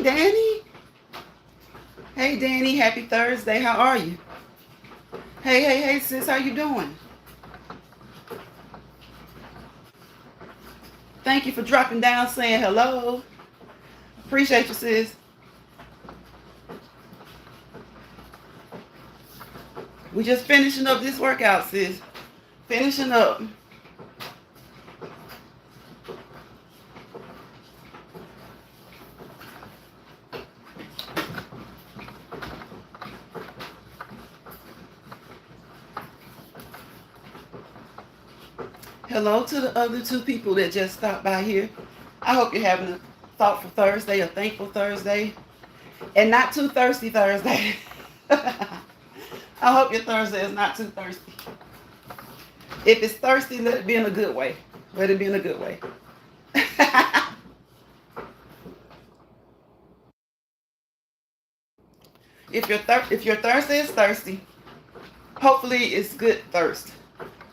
Danny. Hey, Danny. Happy Thursday. How are you? Hey, sis. How you doing? Thank you for dropping down saying hello. Appreciate you, sis. We just finishing up this workout, sis. Finishing up. Hello to the other two people that just stopped by here. I hope you're having a thoughtful Thursday, a thankful Thursday, and not too thirsty Thursday. I hope your Thursday is not too thirsty. If it's thirsty, let it be in a good way. Let it be in a good way. If your Thursday is thirsty, hopefully it's good thirst.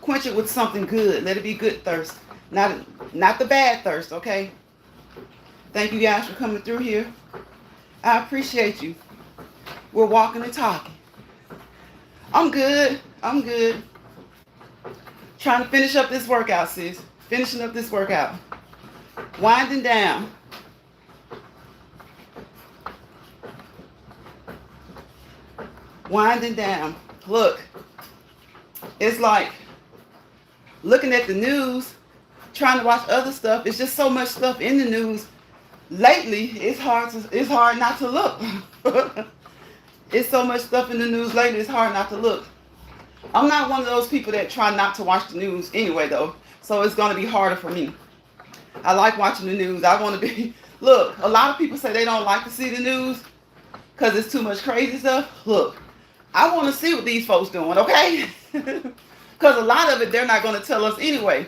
Quench it with something good. Let it be good thirst. Not the bad thirst, okay? Thank you guys for coming through here. I appreciate you. We're walking and talking. I'm good. Trying to finish up this workout, sis. Finishing up this workout. Winding down. Winding down. Look, it's like looking at the news, trying to watch other stuff. It's just so much stuff in the news. Lately, it's hard not to look. It's so much stuff in the news lately, it's hard not to look. I'm not one of those people that try not to watch the news anyway, though. So it's going to be harder for me. I like watching the news. I want to be... Look, a lot of people say they don't like to see the news because it's too much crazy stuff. Look, I want to see what these folks doing, okay? Because a lot of it, they're not going to tell us anyway.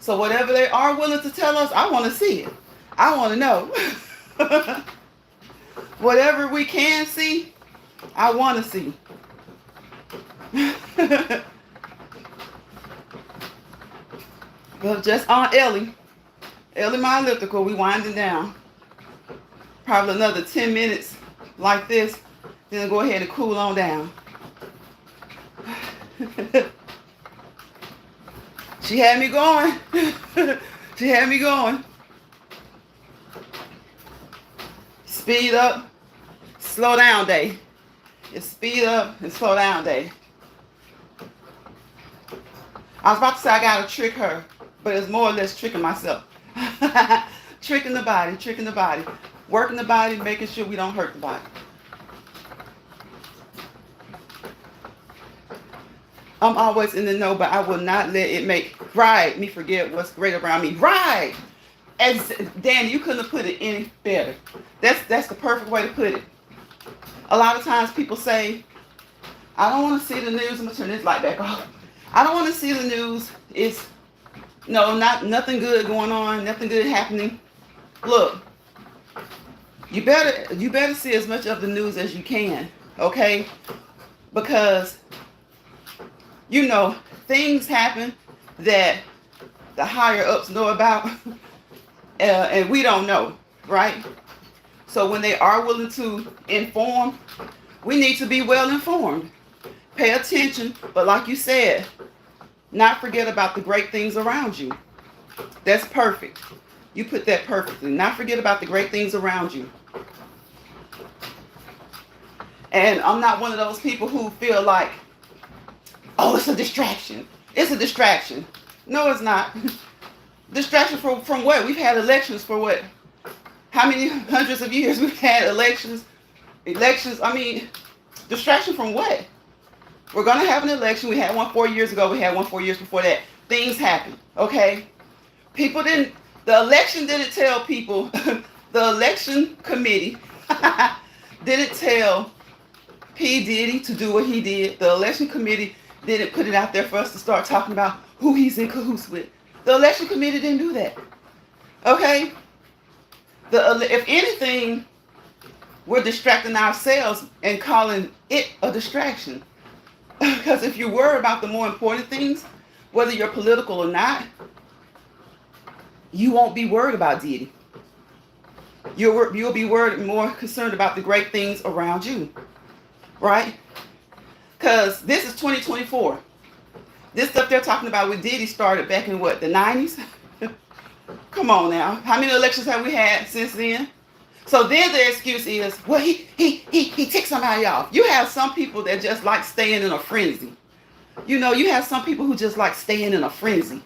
So whatever they are willing to tell us, I want to see it. I want to know. Whatever we can see, I want to see. Well, just on Ellie my elliptical, we winding down. Probably another 10 minutes like this, then go ahead and cool on down. She had me going. She had me going. Speed up, slow down day. It's speed up and slow down day. I was about to say I gotta trick her, but it's more or less tricking myself. Tricking the body, working the body, making sure we don't hurt the body. I'm always in the know, but I will not let it make me forget what's great around me. Right. As Danny, you couldn't have put it any better. That's the perfect way to put it. A lot of times people say, I don't want to see the news. I'm gonna turn this light back off. I don't want to see the news. It's nothing good going on, nothing good happening. Look, you better see as much of the news as you can, okay? Because things happen that the higher ups know about, and we don't know, right? So when they are willing to inform, we need to be well informed. Pay attention, but like you said, not forget about the great things around you. That's perfect. You put that perfectly. Not forget about the great things around you. And I'm not one of those people who feel like, oh, it's a distraction. It's a distraction. No, it's not. Distraction from what? We've had elections for what? How many hundreds of years we've had elections? Distraction from what? We're going to have an election. We had one 4 years ago. We had one 4 years before that. Things happen, okay? The election didn't tell people, the election committee didn't tell P. Diddy to do what he did. The election committee didn't put it out there for us to start talking about who he's in cahoots with. The election committee didn't do that, okay? If anything, we're distracting ourselves and calling it a distraction. Because if you worry about the more important things, whether you're political or not, you won't be worried about Diddy. You'll be worried more concerned about the great things around you, right? Because this is 2024. This stuff they're talking about with Diddy started back in what, the 90s? Come on now. How many elections have we had since then? So then the excuse is, well, he ticked somebody off. You have some people that just like staying in a frenzy. You know, you have some people who just like staying in a frenzy.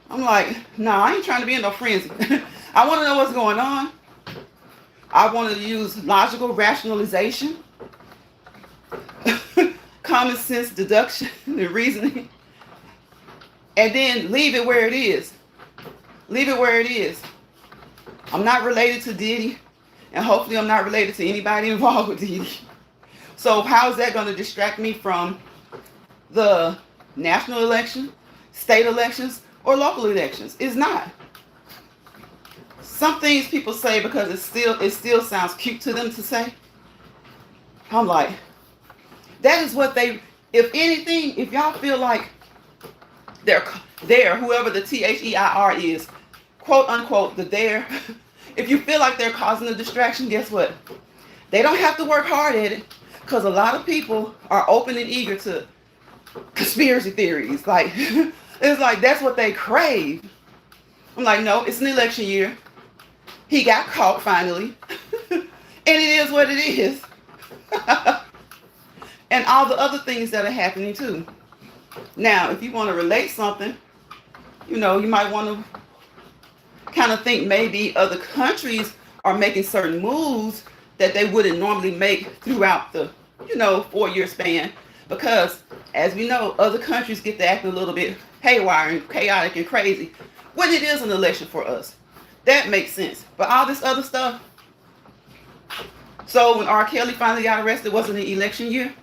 I'm like, nah, I ain't trying to be in no frenzy. I want to know what's going on. I want to use logical rationalization, common sense deduction and reasoning, and then leave it where it is. Leave it where it is. I'm not related to Diddy, and hopefully I'm not related to anybody involved with Diddy. So how is that going to distract me from the national election, state elections, or local elections? It's not. Some things people say because it still sounds cute to them to say. I'm like, that is what they, if anything, if y'all feel like they're whoever the THEIR is, quote unquote, the there, if you feel like they're causing a distraction, guess what? They don't have to work hard at it, because a lot of people are open and eager to conspiracy theories. Like, it's like that's what they crave. I'm like, no, it's an election year. He got caught finally. And it is what it is. And all the other things that are happening too. Now, if you want to relate something, you know, you might want to kind of think maybe other countries are making certain moves that they wouldn't normally make throughout the, 4-year span. Because, as we know, other countries get to acting a little bit haywire and chaotic and crazy when it is an election for us. That makes sense. But all this other stuff. So when R. Kelly finally got arrested, wasn't an election year?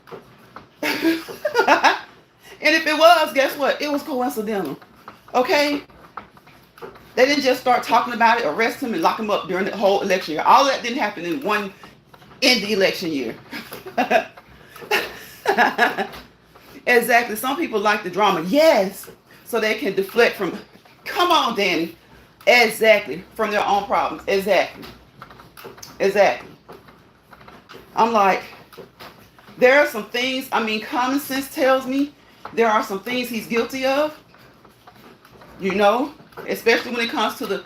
And if it was, guess what? It was coincidental. Okay? They didn't just start talking about it, arrest him, and lock him up during the whole election year. All that didn't happen in the election year. Exactly. Some people like the drama. Yes. So they can deflect from, come on, Danny. Exactly. From their own problems. Exactly. I'm like, there are some things, common sense tells me there are some things he's guilty of. Especially when it comes to the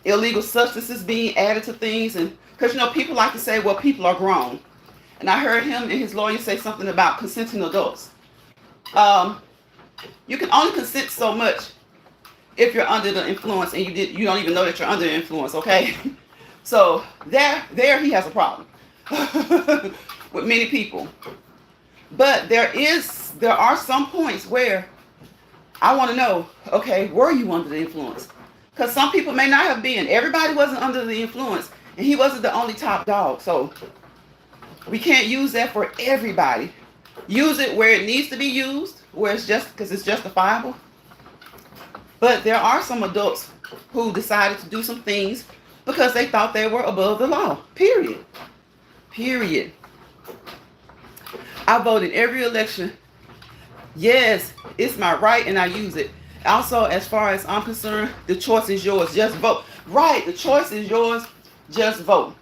illegal substances being added to things. And because, people like to say, well, people are grown. And I heard him and his lawyer say something about consenting adults. You can only consent so much if you're under the influence and you don't even know that you're under the influence, okay? So there he has a problem with many people. But there are some points where I want to know, okay, were you under the influence? Because some people may not have been. Everybody wasn't under the influence, and he wasn't the only top dog. So we can't use that for everybody. Use it where it needs to be used, where it's just because it's justifiable. But there are some adults who decided to do some things because they thought they were above the law. Period. I voted every election. Yes, it's my right and I use it. Also, as far as I'm concerned, the choice is yours. Just vote. Right, the choice is yours. Just vote.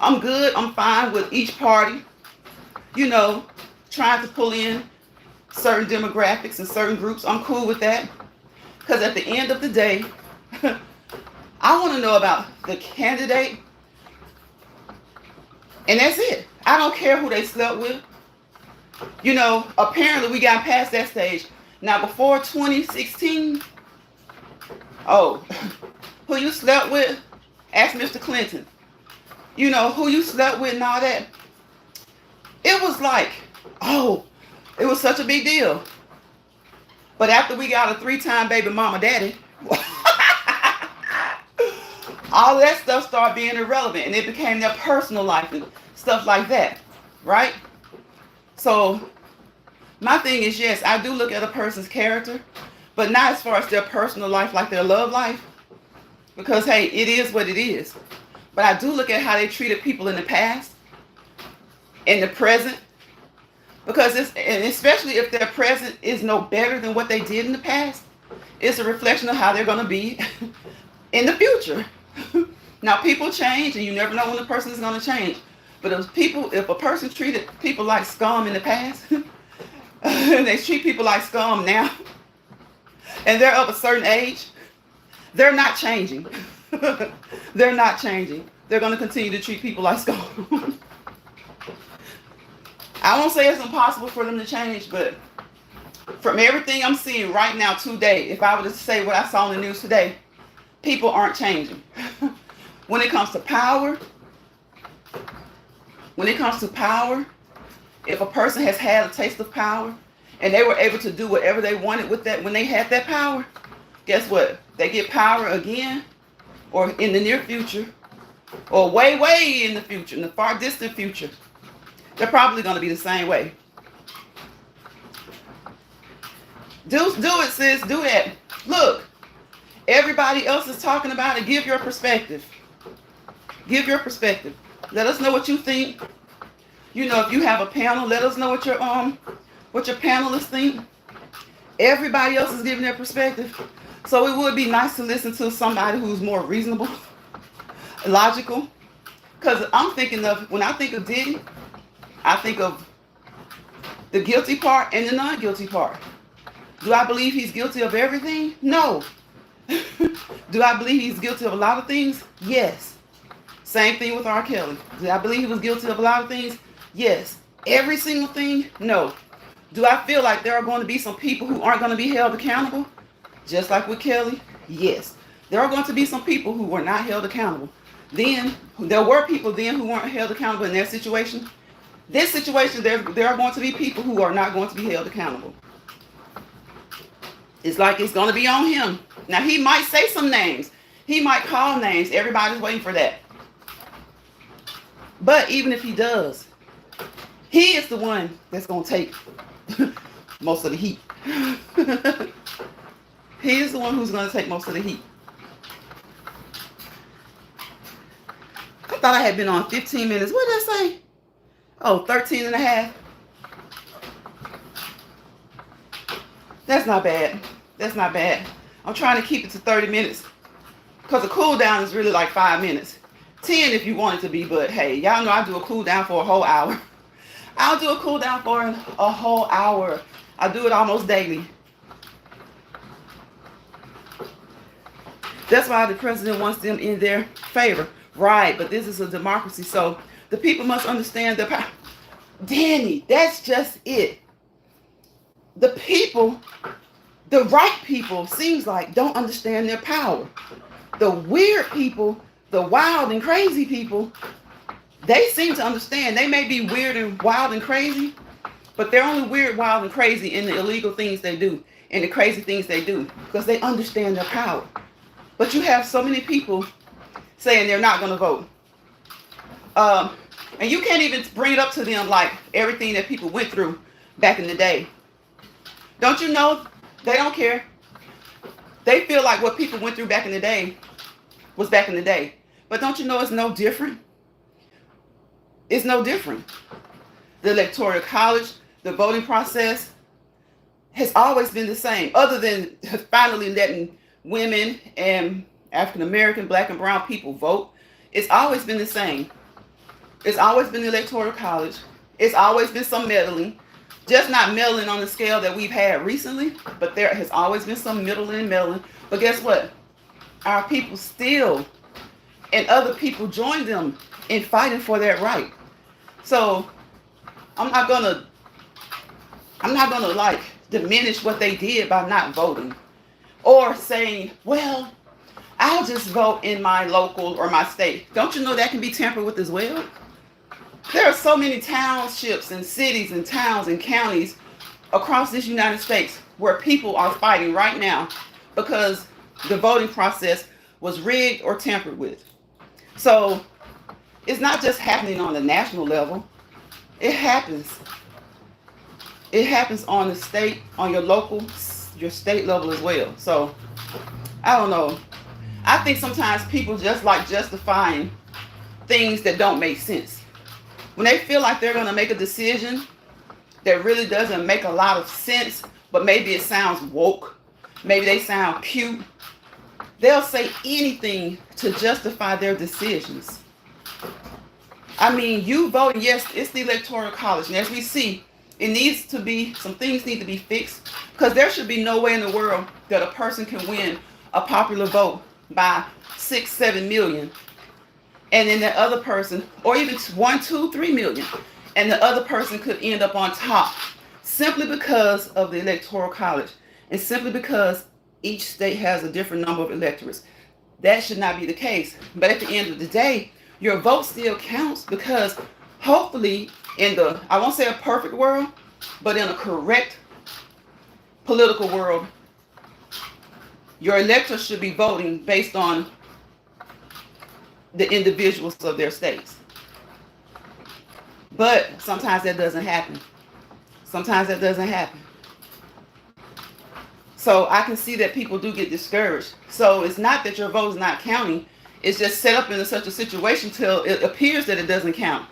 I'm good. I'm fine with each party, trying to pull in certain demographics and certain groups. I'm cool with that. Because at the end of the day, I want to know about the candidate. And that's it. I don't care who they slept with. Apparently we got past that stage. Now, before 2016, who you slept with, ask Mr. Clinton. Who you slept with and all that. It was like, it was such a big deal. But after we got a 3-time baby mama daddy, all that stuff started being irrelevant, and it became their personal life and stuff like that, right? So my thing is, yes, I do look at a person's character, but not as far as their personal life, like their love life, because, hey, it is what it is. But I do look at how they treated people in the past, in the present, because and especially if their present is no better than what they did in the past, it's a reflection of how they're going to be in the future. Now, people change, and you never know when a person is going to change. But if a person treated people like scum in the past, and they treat people like scum now, and they're of a certain age, they're not changing. They're not changing. They're going to continue to treat people like scum. I won't say it's impossible for them to change, but from everything I'm seeing right now today, if I were to say what I saw in the news today, people aren't changing. When it comes to power, if a person has had a taste of power and they were able to do whatever they wanted with that when they had that power, guess what? They get power again, or in the near future, or way, way in the future, in the far distant future. They're probably going to be the same way. Do it, sis. Do that. Look, everybody else is talking about it. Give your perspective. Give your perspective. Let us know what you think. You know, if you have a panel, let us know what your panelists think. Everybody else is giving their perspective. So it would be nice to listen to somebody who's more reasonable, logical. Because when I think of Diddy, I think of the guilty part and the non-guilty part. Do I believe he's guilty of everything? No. Do I believe he's guilty of a lot of things? Yes. Same thing with R. Kelly. Do I believe he was guilty of a lot of things? Yes. Every single thing? No. Do I feel like there are going to be some people who aren't going to be held accountable? Just like with Kelly? Yes. There are going to be some people who were not held accountable. Then, there were people then who weren't held accountable in their situation. This situation, there are going to be people who are not going to be held accountable. It's like it's going to be on him. Now, he might say some names. He might call names. Everybody's waiting for that. But even if he does, he is the one that's going to take most of the heat. He is the one who's going to take most of the heat. I thought I had been on 15 minutes. What did I say? Oh, 13 and a half. That's not bad. That's not bad. I'm trying to keep it to 30 minutes. Because a cool down is really like 5 minutes. 10 if you want it to be, but hey, y'all know I do a cool down for a whole hour. I'll do a cool down for a whole hour. I do it almost daily. That's why the president wants them in their favor. Right, but this is a democracy, so the people must understand the power. Danny, that's just it. The people, the right people, seems like don't understand their power. The weird people, the wild and crazy people, they seem to understand. They may be weird and wild and crazy, but they're only weird, wild, and crazy in the illegal things they do and the crazy things they do because they understand their power. But you have so many people saying they're not going to vote. And you can't even bring it up to them like everything that people went through back in the day. Don't you know they don't care? They feel like what people went through back in the day was back in the day. But don't you know it's no different? It's no different. The electoral college, the voting process has always been the same, other than finally letting women and African American, black and brown people vote. It's always been the same. It's always been the electoral college. It's always been some meddling. Just not meddling on the scale that we've had recently, but there has always been some meddling and meddling. But guess what? Our people still, and other people join them in fighting for that right. So I'm not gonna like diminish what they did by not voting or saying, well, I'll just vote in my local or my state. Don't you know that can be tampered with as well? There are so many townships and cities and towns and counties across this United States where people are fighting right now because the voting process was rigged or tampered with. So it's not just happening on the national level. It happens. It happens on the state, on your local, your state level as well. So I don't know. I think sometimes people just like justifying things that don't make sense. When they feel like they're going to make a decision that really doesn't make a lot of sense, but maybe it sounds woke, maybe they sound cute, They'll say anything to justify their decisions. I mean, you voting, yes, it's the Electoral College. And as we see, it needs to be, some things need to be fixed, because there should be no way in the world that a person can win a popular vote by 6, 7 million. And then the other person, or even 1, 2, 3 million, and the other person could end up on top simply because of the Electoral College and simply because each state has a different number of electorates. That should not be the case. But at the end of the day, your vote still counts, because hopefully in the, I won't say a perfect world, but in a correct political world, your electors should be voting based on the individuals of their states. But sometimes that doesn't happen. Sometimes that doesn't happen. So I can see that people do get discouraged. So it's not that your vote is not counting. It's just set up in such a situation till it appears that it doesn't count.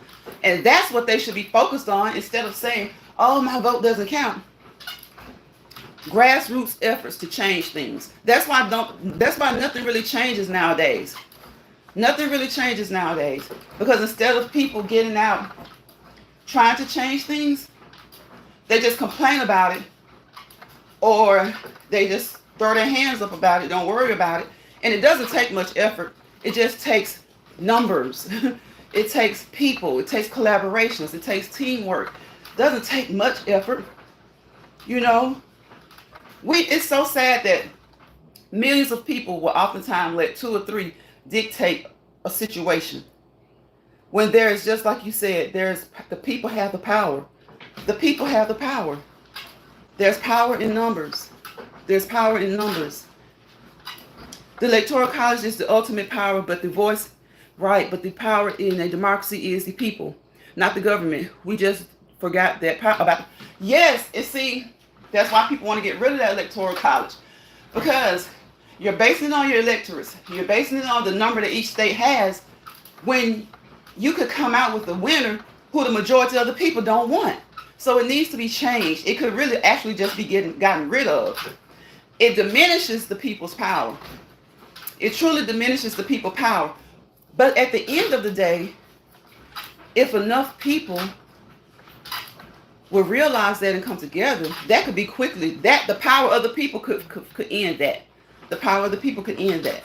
And that's what they should be focused on, instead of saying, oh, my vote doesn't count. Grassroots efforts to change things. That's why nothing really changes nowadays. Nothing really changes nowadays. Because instead of people getting out trying to change things, they just complain about it, or they just throw their hands up about it, don't worry about it. And it doesn't take much effort. It just takes numbers. It takes people. It takes collaborations. It takes teamwork. It doesn't take much effort. You know, it's so sad that millions of people will oftentimes let 2 or 3 dictate a situation. When there is, just like you said, the people have the power. The people have the power. There's power in numbers. There's power in numbers. The Electoral College is the ultimate power, but the voice, right, but the power in a democracy is the people, not the government. We just forgot that power about. Yes, and see, that's why people want to get rid of that Electoral College, because you're basing it on your electorates. You're basing it on the number that each state has, when you could come out with a winner who the majority of the people don't want. So it needs to be changed. It could really actually just be gotten rid of. It diminishes the people's power. It truly diminishes the people's power. But at the end of the day, if enough people will realize that and come together, that could be quickly, that the power of the people could end that. The power of the people could end that.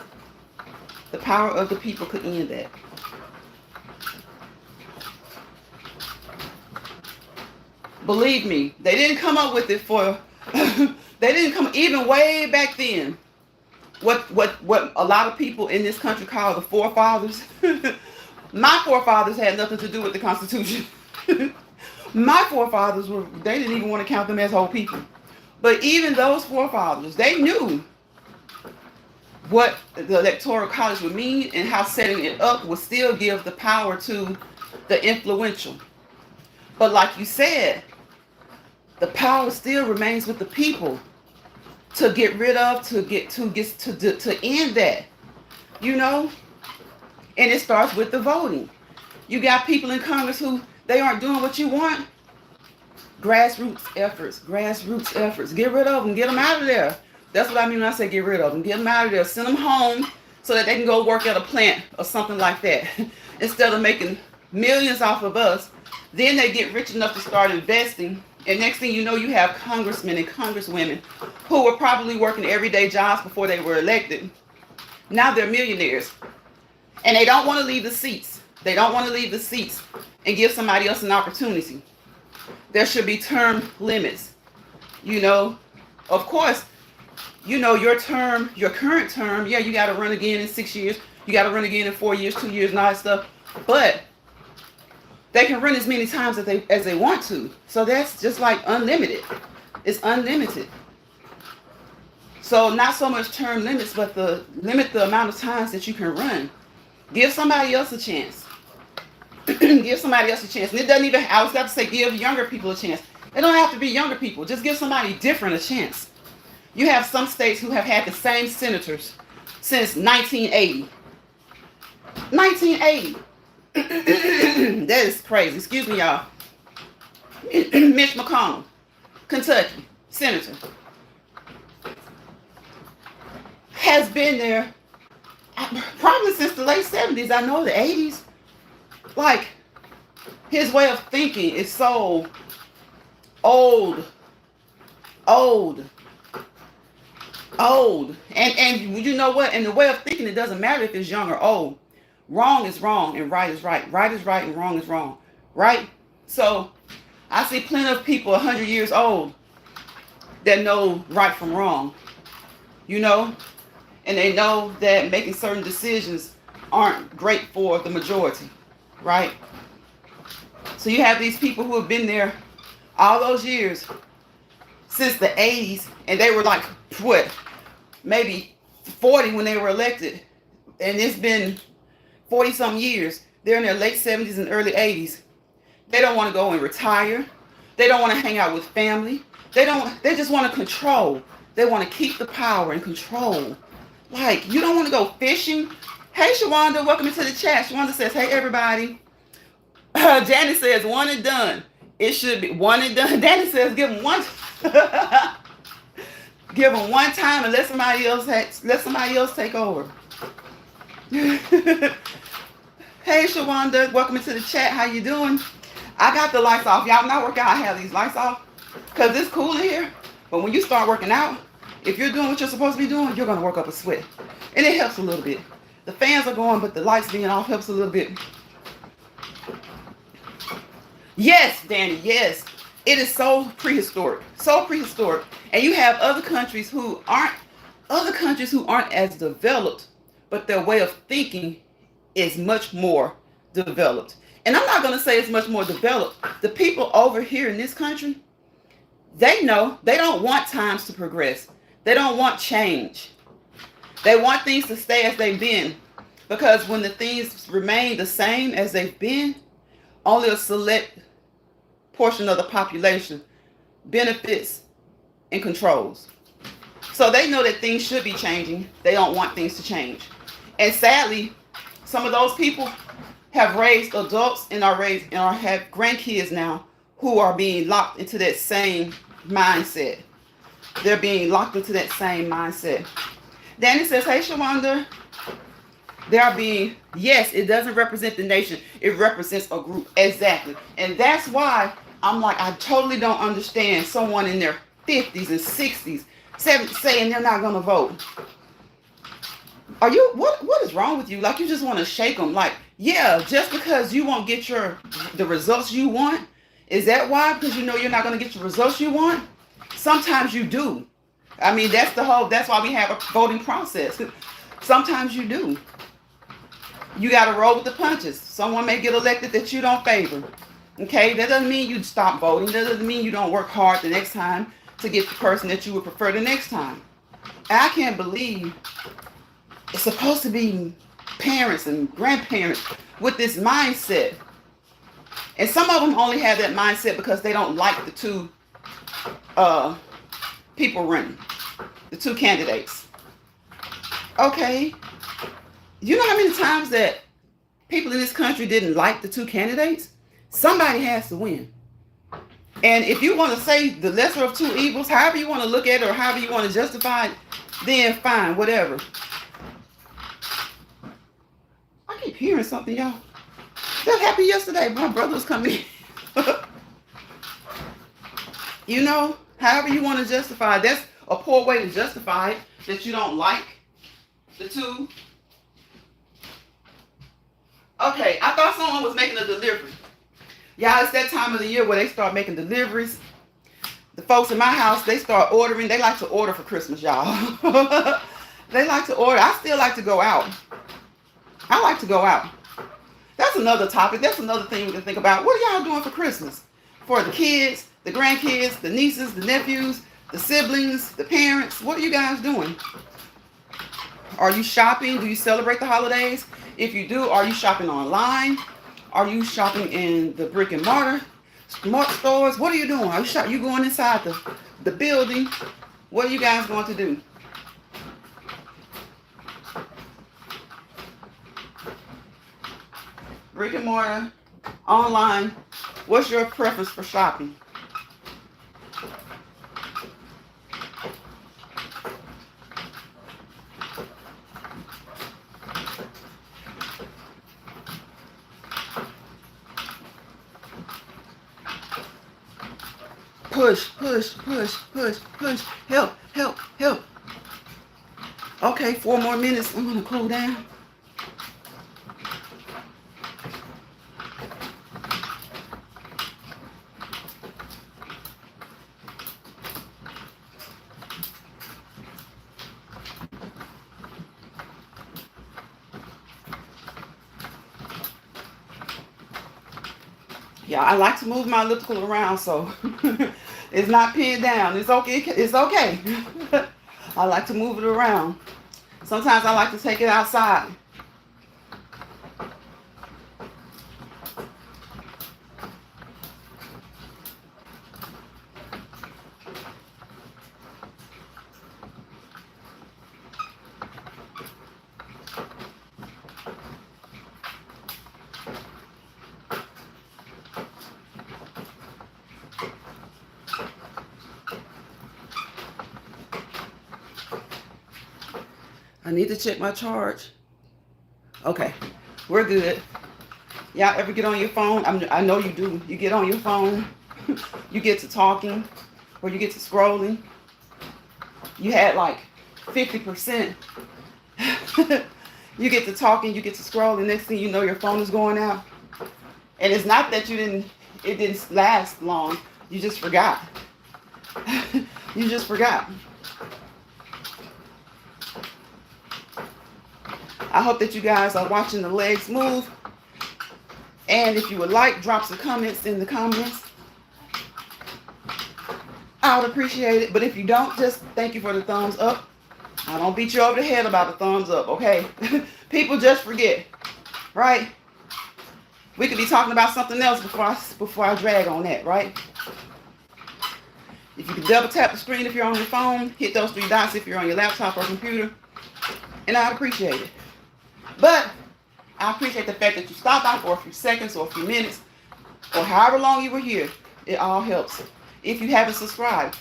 The power of the people could end that. Believe me, they didn't come up with it for, they didn't come, even way back then, what a lot of people in this country call the forefathers. My forefathers had nothing to do with the Constitution. My forefathers they didn't even want to count them as whole people. But even those forefathers, they knew what the Electoral College would mean, and how setting it up would still give the power to the influential. But like you said, the power still remains with the people to get rid of, to end that, you know? And it starts with the voting. You got people in Congress who, they aren't doing what you want. Grassroots efforts. Get rid of them. Get them out of there. That's what I mean when I say get rid of them. Get them out of there. Send them home so that they can go work at a plant or something like that. Instead of making millions off of us, then they get rich enough to start investing. And next thing you know, you have congressmen and congresswomen who were probably working everyday jobs before they were elected. Now they're millionaires. And they don't want to leave the seats. They don't want to leave the seats and give somebody else an opportunity. There should be term limits. You know, of course, you know, your current term, yeah, you got to run again in 6 years. You got to run again in 4 years, 2 years, and all that stuff. But they can run as many times as they want to. So that's just like unlimited. It's unlimited. So not so much term limits, but limit the amount of times that you can run. Give somebody else a chance. Give somebody else a chance. And it doesn't even, I was about to say give younger people a chance. It don't have to be younger people. Just give somebody different a chance. You have some states who have had the same senators since 1980. 1980. That is crazy. Excuse me, y'all. Mitch McConnell, Kentucky, senator. has been there probably since the late 70s. I know the 80s. Like, his way of thinking is so old. And you know what? And the way of thinking, it doesn't matter if it's young or old. Wrong is wrong and right is right. Right is right and wrong is wrong. Right? So I see plenty of people 100 years old that know right from wrong. You know? And they know that making certain decisions aren't great for the majority. Right? So you have these people who have been there all those years since the 80s, and they were like, what, maybe 40 when they were elected, and it's been 40 some years. They're in their late 70s and early 80s. They don't want to go and retire. They don't want to hang out with family. They just want to control. They want to keep the power and control. Like, you don't want to go fishing. Hey, Shawanda, welcome into the chat. Shawanda says, hey, everybody. Danny says, one and done. It should be one and done. Danny says, give them one. Give them one time and let somebody else take over. Hey, Shawanda, welcome into the chat. How you doing? I got the lights off. Y'all, when I work out, I have these lights off because it's cool in here. But when you start working out, if you're doing what you're supposed to be doing, you're going to work up a sweat. And it helps a little bit. The fans are going, but the lights being off helps a little bit. Yes, Danny, yes. It is so prehistoric. So prehistoric. And you have other countries who aren't as developed, but their way of thinking is much more developed. And I'm not going to say it's much more developed. The people over here in this country, they know they don't want times to progress. They don't want change. They want things to stay as they've been. Because when the things remain the same as they've been, only a select portion of the population benefits and controls. So they know that things should be changing. They don't want things to change. And sadly, some of those people have raised adults and have grandkids now who are being locked into that same mindset. They're being locked into that same mindset. Danny says, hey, Shawanda. They are being, yes, it doesn't represent the nation. It represents a group. Exactly. And that's why I'm like, I totally don't understand someone in their 50s and 60s, 70s saying they're not going to vote. Are you, what is wrong with you? Like, you just want to shake them. Like, yeah, just because you won't get the results you want, is that why? Because you know you're not going to get the results you want? Sometimes you do. I mean, that's why we have a voting process. Sometimes you do. You got to roll with the punches. Someone may get elected that you don't favor. Okay? That doesn't mean you stop voting. That doesn't mean you don't work hard the next time to get the person that you would prefer the next time. And I can't believe it's supposed to be parents and grandparents with this mindset. And some of them only have that mindset because they don't like the two people running. The two candidates. Okay. You know how many times that people in this country didn't like the two candidates? Somebody has to win. And if you want to say the lesser of two evils, however you want to look at it or however you want to justify it, then fine, whatever. I keep hearing something, y'all. That happened yesterday. My brother was coming in. You know, however you want to justify it, that's a poor way to justify it, that you don't like the two. Okay, I thought someone was making a delivery. Y'all, it's that time of the year where they start making deliveries. The folks in my house, they start ordering. They like to order for Christmas, y'all. They like to order. I still like to go out. I like to go out. That's another topic. That's another thing we can think about. What are y'all doing for Christmas? For the kids, the grandkids, the nieces, the nephews, the siblings, the parents. What are you guys doing? Are you shopping? Do you celebrate the holidays? If you do, are you shopping online? Are you shopping in the brick and mortar stores? What are you doing? Are you going inside the building? What are you guys going to do? Brick and mortar, online. What's your preference for shopping? Push, push, push, push, push. Help, help, help. Okay, 4 more minutes. I'm going to cool down. Yeah, I like to move my elliptical around, so it's not pinned down. It's okay. It's okay. I like to move it around. Sometimes I like to take it outside. I need to check my charge. Okay, we're good. Y'all ever get on your phone? I know you do. You get on your phone, you get to talking, or you get to scrolling. You had like 50%. You get to talking, you get to scrolling. Next thing you know, your phone is going out. And it's not that it didn't last long. You just forgot. You just forgot. I hope that you guys are watching the legs move. And if you would like, drop some comments in the comments. I would appreciate it. But if you don't, just thank you for the thumbs up. I don't beat you over the head about the thumbs up, okay? People just forget, right? We could be talking about something else before I drag on that, right? If you can double tap the screen if you're on your phone, hit those 3 dots if you're on your laptop or computer, and I'd appreciate it. But I appreciate the fact that you stopped by for a few seconds or a few minutes or however long you were here. It all helps. If you haven't subscribed,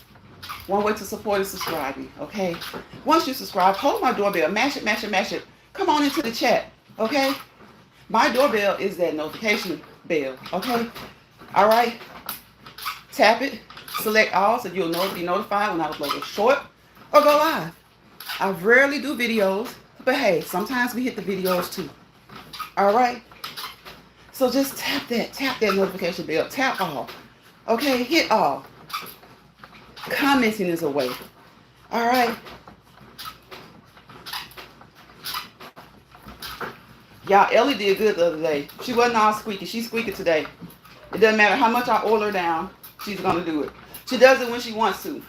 one way to support is subscribing, okay? Once you subscribe, hold my doorbell, mash it, mash it, mash it. Come on into the chat, okay? My doorbell is that notification bell, okay? All right? Tap it, select all so you'll be notified when I upload a short or go live. I rarely do videos, but hey, sometimes we hit the videos too. All right? So just tap that notification bell. Tap all. Okay? Hit all. Commenting is a way. All right? Y'all, Ellie did good the other day. She wasn't all squeaky. She's squeaky today. It doesn't matter how much I oil her down. She's going to do it. She does it when she wants to.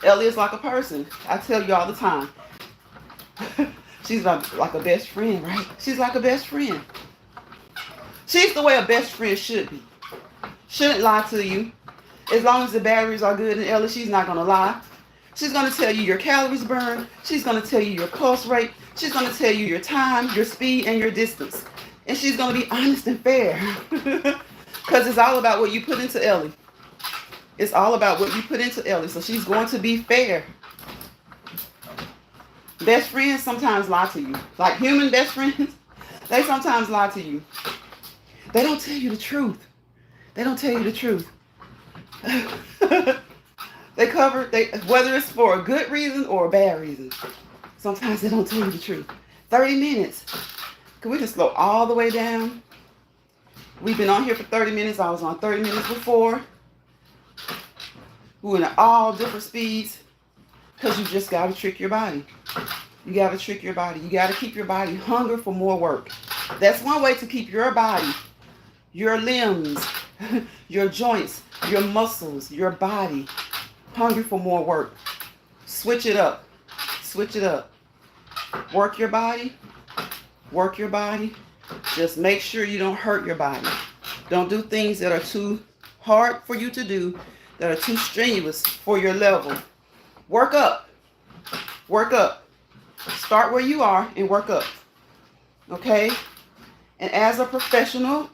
Ellie is like a person. I tell you all the time. She's like a best friend, right? She's like a best friend. She's the way a best friend should be. Shouldn't lie to you. As long as the batteries are good in Ellie, she's not going to lie. She's going to tell you your calories burned. She's going to tell you your pulse rate. She's going to tell you your time, your speed, and your distance. And she's going to be honest and fair. Because it's all about what you put into Ellie. It's all about what you put into Ellie. So she's going to be fair. Best friends sometimes lie to you. Like human best friends, they sometimes lie to you. They don't tell you the truth. They don't tell you the truth. Whether it's for a good reason or a bad reason. Sometimes they don't tell you the truth. 30 minutes. Can we just slow all the way down? We've been on here for 30 minutes. I was on 30 minutes before. We went at all different speeds. Because you just got to trick your body. You got to trick your body. You got to keep your body hungry for more work. That's one way to keep your body, your limbs, your joints, your muscles, your body hungry for more work. Switch it up. Switch it up. Work your body. Work your body. Just make sure you don't hurt your body. Don't do things that are too hard for you to do, that are too strenuous for your level. Work up. Work up. Start where you are and work up. Okay? And as a professional,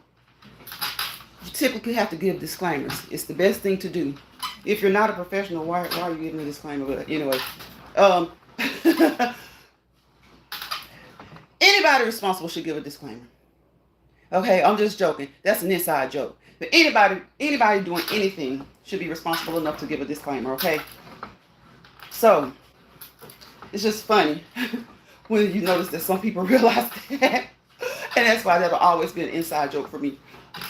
you typically have to give disclaimers. It's the best thing to do. If you're not a professional, why are you giving a disclaimer? But anyway, anybody responsible should give a disclaimer. Okay, I'm just joking. That's an inside joke. But anybody doing anything should be responsible enough to give a disclaimer, okay? So, it's just funny when you notice that some people realize that. And that's why that'll always be an inside joke for me.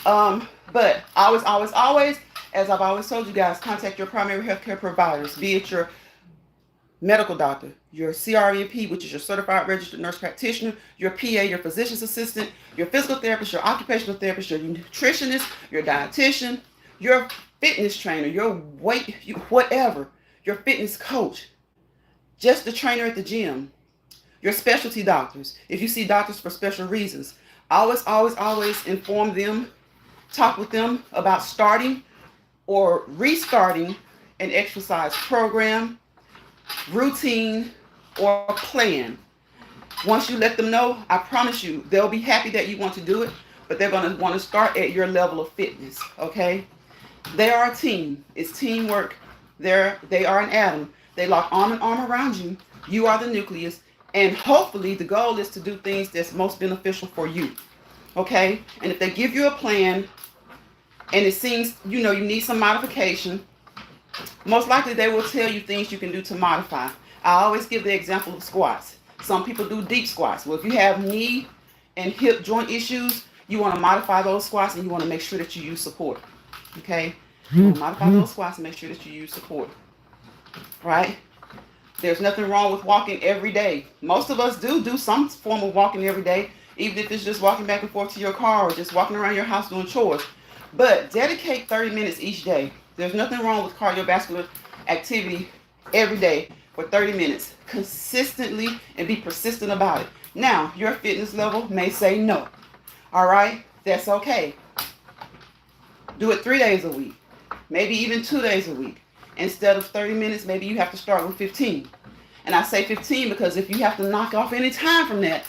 But always, as I've always told you guys, contact your primary healthcare providers, be it your medical doctor, your CRNP, which is your certified registered nurse practitioner, your PA, your physician's assistant, your physical therapist, your occupational therapist, your nutritionist, your dietitian, your fitness trainer, your weight, whatever, your fitness coach, just the trainer at the gym, your specialty doctors. If you see doctors for special reasons, always inform them, talk with them about starting or restarting an exercise program, routine, or plan. Once you let them know, I promise you, they'll be happy that you want to do it, but they're going to want to start at your level of fitness, okay? They are a team. It's teamwork. They are an atom. They lock arm in arm around you. You are the nucleus. And hopefully the goal is to do things that's most beneficial for you, okay? And if they give you a plan and it seems, you need some modification, most likely they will tell you things you can do to modify. I always give the example of squats. Some people do deep squats. Well, if you have knee and hip joint issues, you want to modify those squats and you want to make sure that you use support. Okay? You want to modify those squats and make sure that you use support. Right? There's nothing wrong with walking every day. Most of us do some form of walking every day, even if it's just walking back and forth to your car or just walking around your house doing chores. But dedicate 30 minutes each day. There's nothing wrong with cardiovascular activity every day for 30 minutes consistently, and be persistent about it. Now, your fitness level may say no. All right? That's okay. Do it 3 days a week, maybe even 2 days a week. Instead of 30 minutes, maybe you have to start with 15. And I say 15 because if you have to knock off any time from that,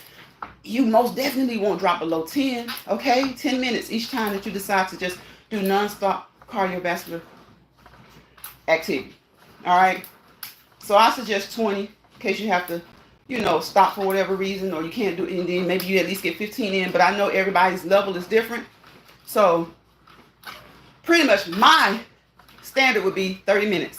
you most definitely won't drop below 10, okay? 10 minutes each time that you decide to just do nonstop cardiovascular activity, all right? So I suggest 20 in case you have to, stop for whatever reason, or you can't do it, and then maybe you at least get 15 in, but I know everybody's level is different. So pretty much my standard would be 30 minutes,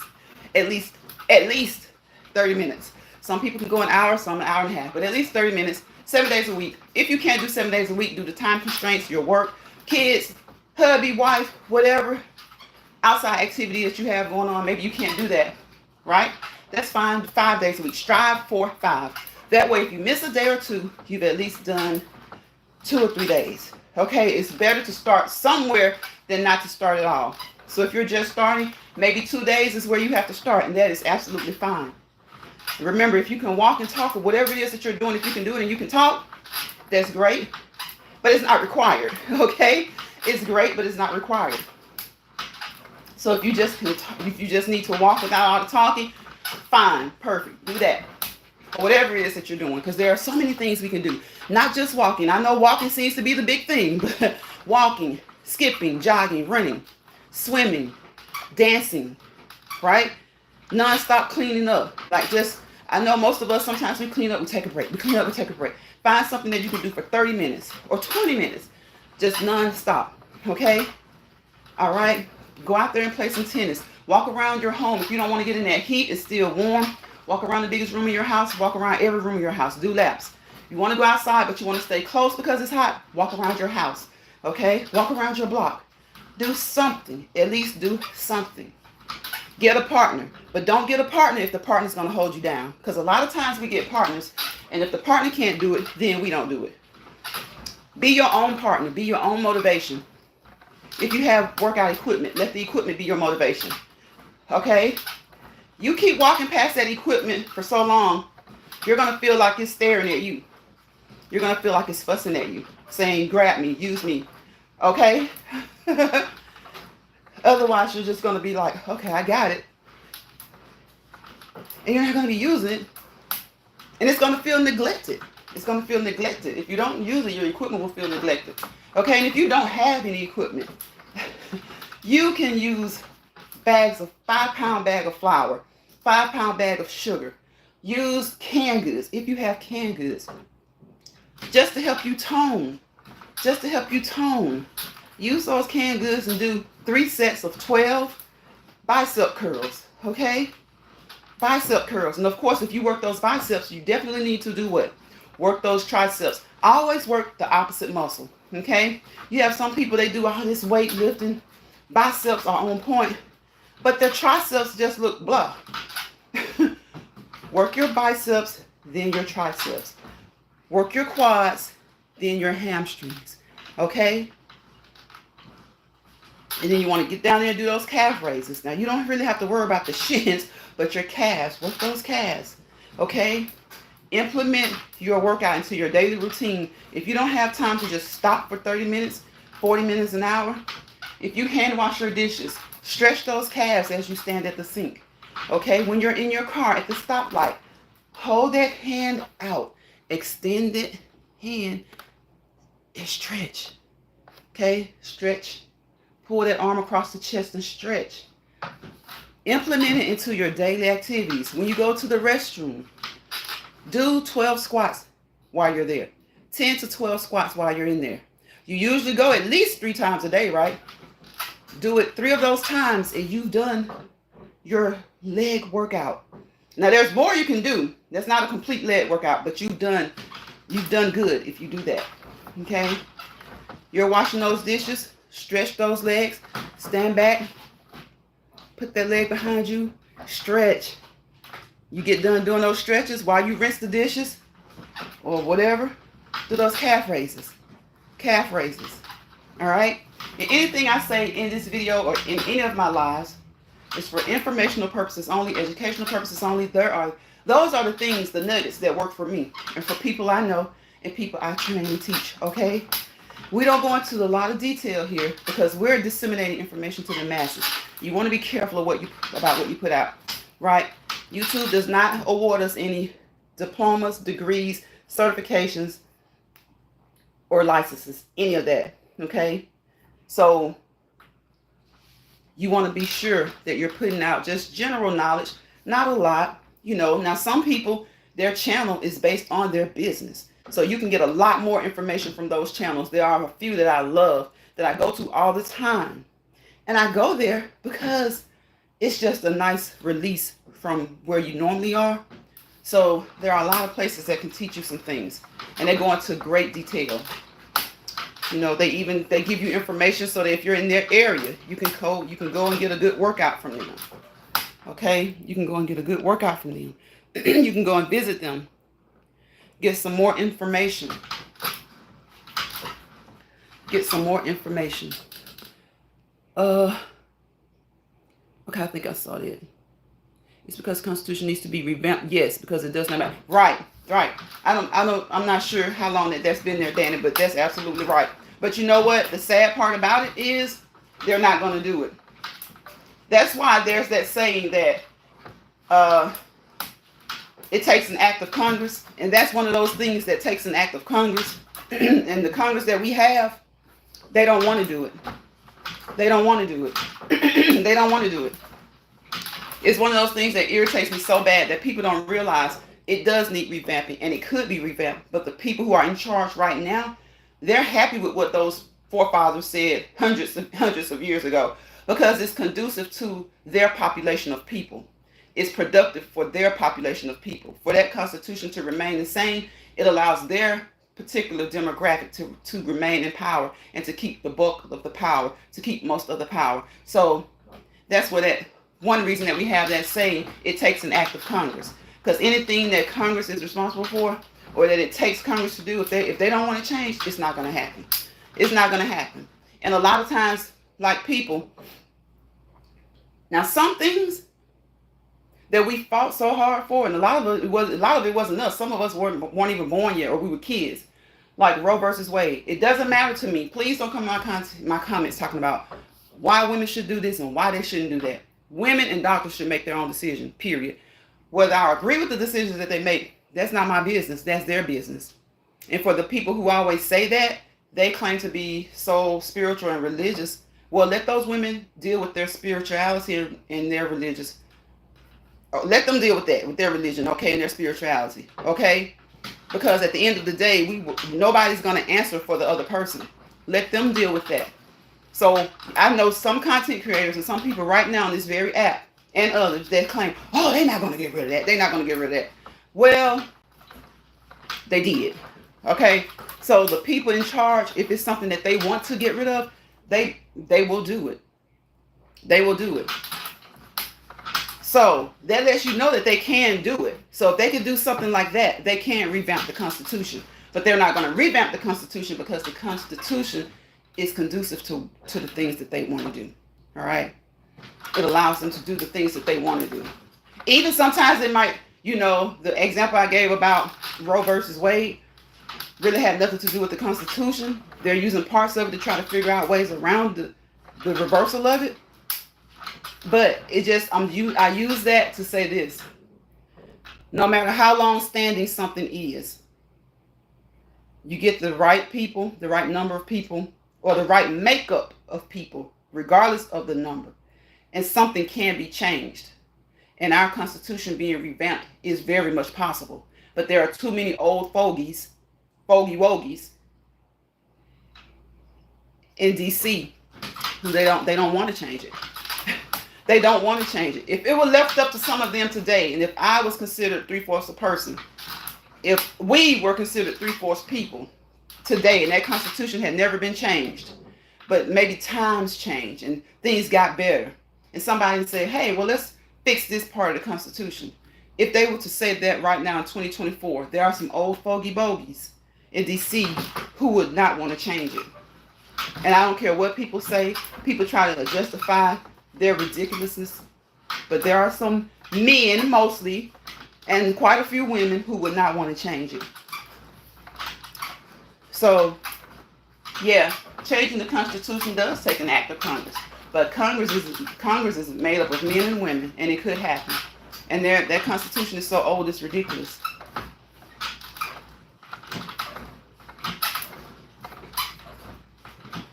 at least 30 minutes. Some people can go an hour, some an hour and a half, but at least 30 minutes, 7 days a week. If you can't do 7 days a week due to time constraints, your work, kids, hubby, wife, whatever outside activity that you have going on, maybe you can't do that, right? That's fine. 5 days a week. Strive for 5. That way, if you miss a day or two, you've at least done 2 or 3 days. Okay? It's better to start somewhere than not to start at all. So if you're just starting, maybe 2 days is where you have to start, and that is absolutely fine. Remember, if you can walk and talk or whatever it is that you're doing, if you can do it and you can talk, that's great. But it's not required. Okay? It's great, but it's not required. So if you just need to walk without all the talking, fine, perfect, do that. Or whatever it is that you're doing, because there are so many things we can do. Not just walking. I know walking seems to be the big thing, but walking, skipping, jogging, running, swimming, dancing, right? Non-stop cleaning up. I know most of us, sometimes we clean up, we take a break. We clean up, we take a break. Find something that you can do for 30 minutes or 20 minutes, just non-stop, okay? All right? Go out there and play some tennis. Walk around your home. If you don't want to get in that heat, it's still warm. Walk around the biggest room in your house. Walk around every room in your house. Do laps. You want to go outside, but you want to stay close because it's hot. Walk around your house. Okay? Walk around your block. Do something. At least do something. Get a partner. But don't get a partner if the partner's going to hold you down. Because a lot of times we get partners, and if the partner can't do it, then we don't do it. Be your own partner. Be your own motivation. If you have workout equipment, let the equipment be your motivation. Okay? You keep walking past that equipment for so long, you're going to feel like it's staring at you. You're going to feel like it's fussing at you, saying, grab me, use me. Okay? Otherwise, you're just going to be like, okay, I got it. And you're not going to be using it. And it's going to feel neglected. It's going to feel neglected. If you don't use it, your equipment will feel neglected. Okay? And if you don't have any equipment, you can use bags of 5-pound bag of flour, 5-pound bag of sugar. Use canned goods if you have canned goods. Just to help you tone. Just to help you tone. Use those canned goods and do 3 sets of 12 bicep curls, okay? Bicep curls. And of course, if you work those biceps, you definitely need to do what? Work those triceps. Always work the opposite muscle, okay? You have some people, they do all this weight lifting. Biceps are on point, but their triceps just look blah. Work your biceps, then your triceps. Work your quads, then your hamstrings, okay? And then you want to get down there and do those calf raises. Now, you don't really have to worry about the shins, but your calves. Work those calves, okay? Implement your workout into your daily routine. If you don't have time to just stop for 30 minutes, 40 minutes, an hour, if you hand wash your dishes, stretch those calves as you stand at the sink, okay? When you're in your car at the stoplight, hold that hand out. Extend that hand and stretch, okay? Stretch. Pull that arm across the chest and stretch. Implement it into your daily activities. When you go to the restroom, do 12 squats while you're there. 10 to 12 squats while you're in there. You usually go at least 3 times a day, right? Do it 3 of those times and you've done your leg workout. Now there's more you can do. That's not a complete leg workout, but you've done good if you do that. Okay? You're washing those dishes. Stretch those legs, stand back, put that leg behind you, stretch. You get done doing those stretches while you rinse the dishes or whatever, do those calf raises. Calf raises, all right? And anything I say in this video or in any of my lives is for informational purposes only, educational purposes only. Those are the things, the nuggets that work for me and for people I know and people I train and teach, okay? We don't go into a lot of detail here because we're disseminating information to the masses. You want to be careful of about what you put out, right? YouTube does not award us any diplomas, degrees, certifications, or licenses, any of that, okay? So you want to be sure that you're putting out just general knowledge, not a lot, you know. Now, some people, their channel is based on their business. So you can get a lot more information from those channels. There are a few that I love, that I go to all the time. And I go there because it's just a nice release from where you normally are. So there are a lot of places that can teach you some things. And they go into great detail. You know, they give you information so that if you're in their area, you can go and get a good workout from them. Okay? You can go and get a good workout from them. You can go and visit them. Get some more information. Get some more information. Okay, I think I saw that. It's because the Constitution needs to be revamped. Yes, because it does not matter. Right. I'm not sure how long that's been there, Danny, but that's absolutely right. But you know what? The sad part about it is they're not going to do it. That's why there's that saying that it takes an act of Congress, and that's one of those things that takes an act of Congress. And the Congress that we have, they don't want to do it. They don't want to do it. They don't want to do it. It's one of those things that irritates me so bad that people don't realize it does need revamping, and it could be revamped. But the people who are in charge right now, they're happy with what those forefathers said hundreds of years ago, because it's conducive to their population of people. It's productive for their population of people. For that Constitution to remain the same, it allows their particular demographic to remain in power and to keep the bulk of the power, to keep most of the power. So that's what one reason that we have that saying, it takes an act of Congress. Because anything that Congress is responsible for, or that it takes Congress to do, if they don't want to change, it's not going to happen. It's not going to happen. And a lot of times, like people, now some things that we fought so hard for, and a lot of it wasn't us. Some of us weren't even born yet, or we were kids. Like Roe versus Wade. It doesn't matter to me. Please don't come to my comments talking about why women should do this and why they shouldn't do that. Women and doctors should make their own decision, period. Whether I agree with the decisions that they make, that's not my business. That's their business. And for the people who always say that, they claim to be so spiritual and religious. Well, let those women deal with their spirituality and their religious. Let them deal with that, with their religion, okay, and their spirituality, okay? Because at the end of the day, nobody's going to answer for the other person. Let them deal with that. So I know some content creators and some people right now on this very app and others that claim, oh, they're not going to get rid of that. They're not going to get rid of that. Well, they did. Okay. So the people in charge, if it's something that they want to get rid of, they will do it. They will do it. So that lets you know that they can do it. So if they can do something like that, they can revamp the Constitution. But they're not going to revamp the Constitution because the Constitution is conducive to the things that they want to do. All right. It allows them to do the things that they want to do. Even sometimes it might, the example I gave about Roe versus Wade really had nothing to do with the Constitution. They're using parts of it to try to figure out ways around the reversal of it. But it just, I use that to say this. No matter how long standing something is, you get the right people, the right number of people, or the right makeup of people, regardless of the number, and something can be changed. And our Constitution being revamped is very much possible. But there are too many old fogies, fogey-wogies in DC who they don't want to change it. They don't want to change it. If it were left up to some of them today, and if I was considered 3/4 a person, if we were considered 3/4 people today, and that Constitution had never been changed, but maybe times changed and things got better, and somebody said, hey, well, let's fix this part of the Constitution. If they were to say that right now in 2024, there are some old fogey bogies in DC who would not want to change it. And I don't care what people say. People try to justify their ridiculousness, but there are some men mostly and quite a few women who would not want to change it. So yeah, changing the Constitution does take an act of Congress, but Congress is made up of men and women, and it could happen. And that Constitution is so old it's ridiculous.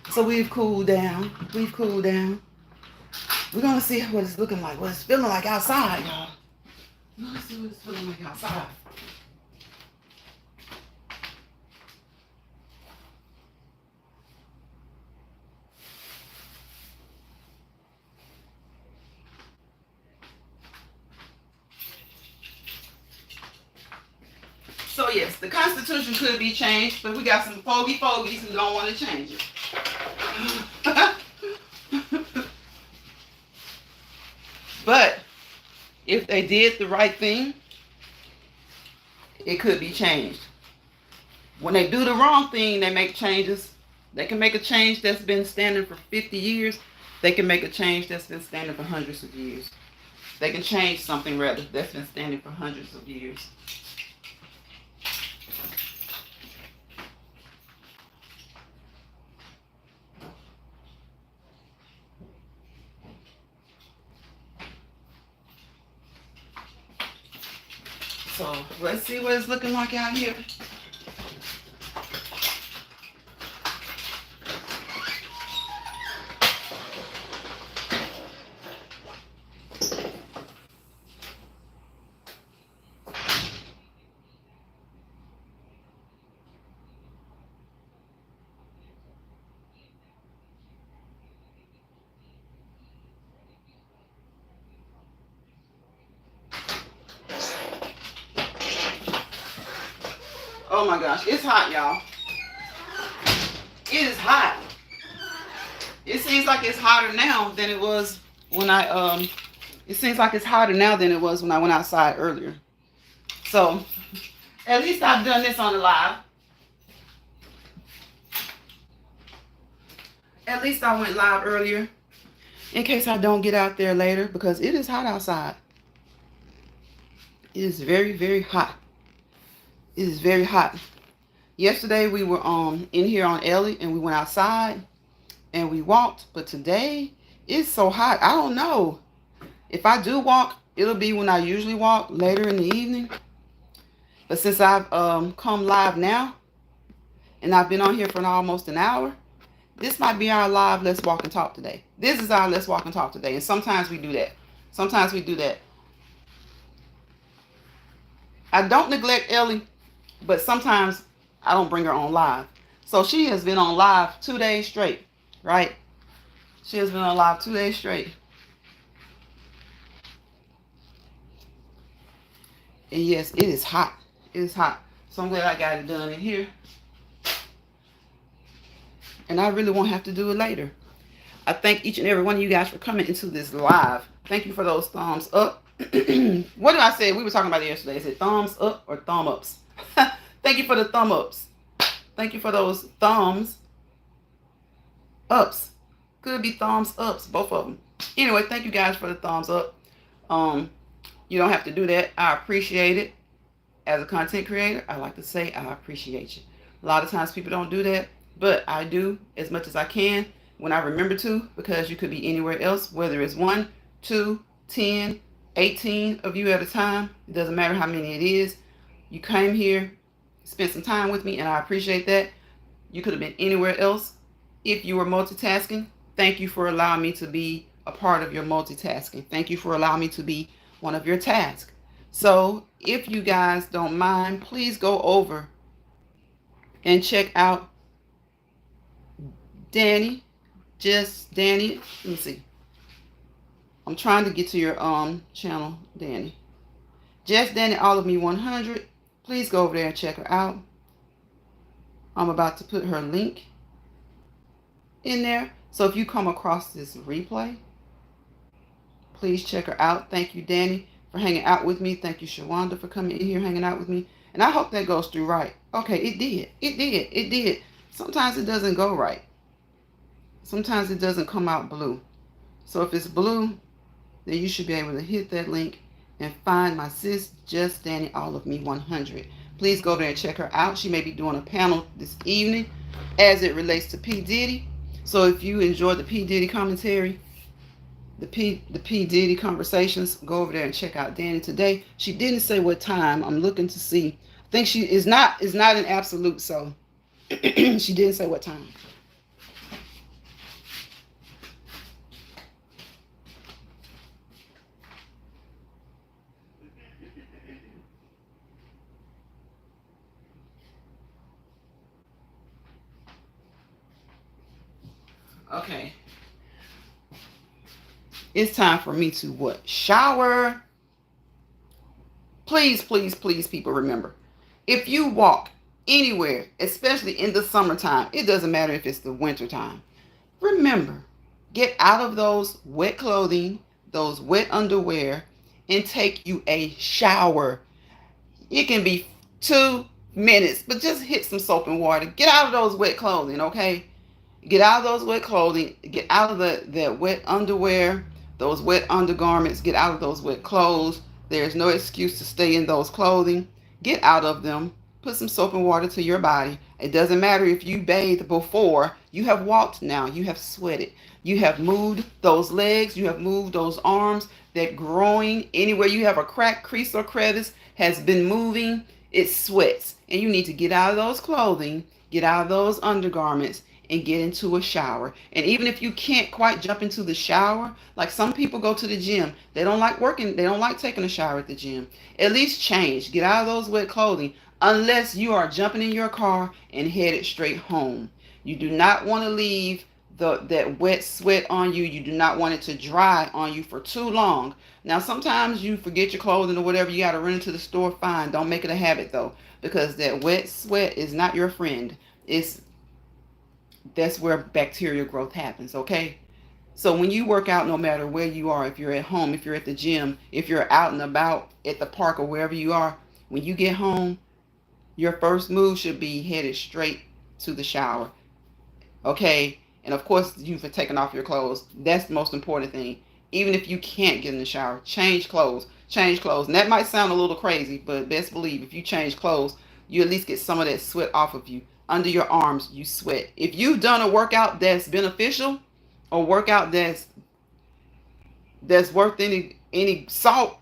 So we've cooled down. We're going to see what it's looking like, what it's feeling like outside, y'all. We're going to see what it's feeling like outside. So yes, the Constitution could be changed, but we got some fogies who don't want to change it. But if they did the right thing, it could be changed. When they do the wrong thing, they make changes. They can make a change that's been standing for 50 years. They can make a change that's been standing for hundreds of years. They can change something, rather, that's been standing for hundreds of years. So let's see what it's looking like out here. Oh my gosh, it's hot, y'all. It is hot. It seems like it's hotter now than it was when it seems like it's hotter now than it was when I went outside earlier. So, at least I've done this on the live. At least I went live earlier in case I don't get out there later, because it is hot outside. It is very, very hot. It is very hot. Yesterday we were in here on Ellie and we went outside and we walked, but today it's so hot. I don't know. If I do walk, it'll be when I usually walk, later in the evening. But since I've come live now and I've been on here for almost an hour, this might be our live Let's Walk and Talk today. This is our Let's Walk and Talk today. And sometimes we do that. Sometimes we do that. I don't neglect Ellie, but sometimes I don't bring her on live. So she has been on live 2 days straight, right? She has been on live 2 days straight. And yes, it is hot. It is hot. So I'm glad I got it done in here. And I really won't have to do it later. I thank each and every one of you guys for coming into this live. Thank you for those thumbs up. What did I say? We were talking about it yesterday. I said thumbs up or thumb ups. Thank you for the thumb ups. Thank you for those thumbs ups. Could be thumbs ups, both of them. Anyway, thank you guys for the thumbs up. You don't have to do that. I appreciate it. As a content creator, I like to say I appreciate you. A lot of times people don't do that, but I do as much as I can when I remember to, because you could be anywhere else, whether it's 1, 2, 10, 18 of you at a time. It doesn't matter how many it is. You came here, spent some time with me, and I appreciate that. You could have been anywhere else. If you were multitasking, thank you for allowing me to be a part of your multitasking. Thank you for allowing me to be one of your tasks. So if you guys don't mind, please go over and check out Danny. Just Danny. Let me see. I'm trying to get to your channel, Danny. Just Danny, all of me 100. Please go over there and check her out. I'm about to put her link in there. So if you come across this replay, please check her out. Thank you, Danny, for hanging out with me. Thank you, Shawanda, for coming in here, hanging out with me. And I hope that goes through right. Okay, it did. It did. It did. Sometimes it doesn't go right. Sometimes it doesn't come out blue. So if it's blue, then you should be able to hit that link and find my sis, Just Danny, all of me 100. Please go over there and check her out. She may be doing a panel this evening as it relates to P. Diddy. So if you enjoyed the P. Diddy commentary, the P. Diddy conversations, go over there and check out Danny today. She didn't say what time. I'm looking to see. I think she is not an absolute, so she didn't say what time. Okay. It's time for me to what? Shower. Please, please, please, people, remember. If you walk anywhere, especially in the summertime, it doesn't matter if it's the winter time. Remember, get out of those wet clothing, those wet underwear, and take you a shower. It can be 2 minutes, but just hit some soap and water. Get out of those wet clothing, okay? Get out of those wet clothing. Get out of that wet underwear, those wet undergarments. Get out of those wet clothes. There's no excuse to stay in those clothing. Get out of them. Put some soap and water to your body. It doesn't matter if you bathed before. You have walked now. You have sweated. You have moved those legs. You have moved those arms. That groin, anywhere you have a crack, crease, or crevice has been moving. It sweats. And you need to get out of those clothing. Get out of those undergarments and get into a shower. And even if you can't quite jump into the shower, like some people go to the gym, they don't like working, they don't like taking a shower at the gym. At least change, get out of those wet clothing, unless you are jumping in your car and headed straight home. You do not want to leave that wet sweat on you. You do not want it to dry on you for too long. Now, sometimes you forget your clothing or whatever, you got to run into the store, fine. Don't make it a habit though, because that wet sweat is not your friend. That's where bacterial growth happens, okay? So when you work out, no matter where you are, if you're at home, if you're at the gym, if you're out and about at the park or wherever you are, when you get home, your first move should be headed straight to the shower, okay? And of course, you've taken off your clothes. That's the most important thing. Even if you can't get in the shower, change clothes. Change clothes. And that might sound a little crazy, but best believe if you change clothes, you at least get some of that sweat off of you. Under your arms, you sweat. If you've done a workout that's beneficial, or workout that's worth any salt,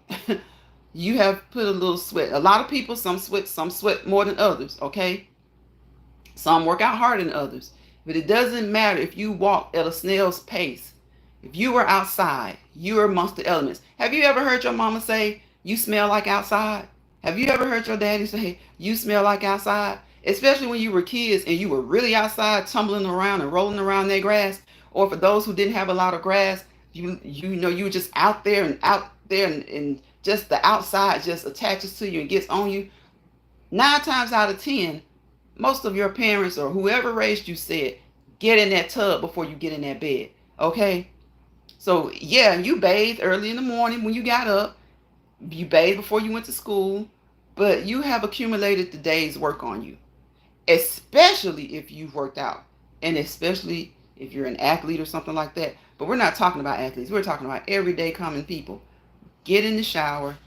you have put a little sweat. A lot of people, some sweat more than others, okay? Some work out harder than others. But it doesn't matter if you walk at a snail's pace. If you were outside, you are amongst the elements. Have you ever heard your mama say, you smell like outside? Have you ever heard your daddy say, you smell like outside? Especially when you were kids and you were really outside tumbling around and rolling around that grass, Or for those who didn't have a lot of grass, you were just out there and just the outside just attaches to you and gets on you. 9 times out of 10, most of your parents or whoever raised you said, get in that tub before you get in that bed. Okay? So yeah, you bathed early in the morning when you got up. You bathed before you went to school, but you have accumulated the day's work on you, especially if you've worked out, and especially if you're an athlete or something like that. But we're not talking about athletes. We're talking about everyday common people. Get in the shower,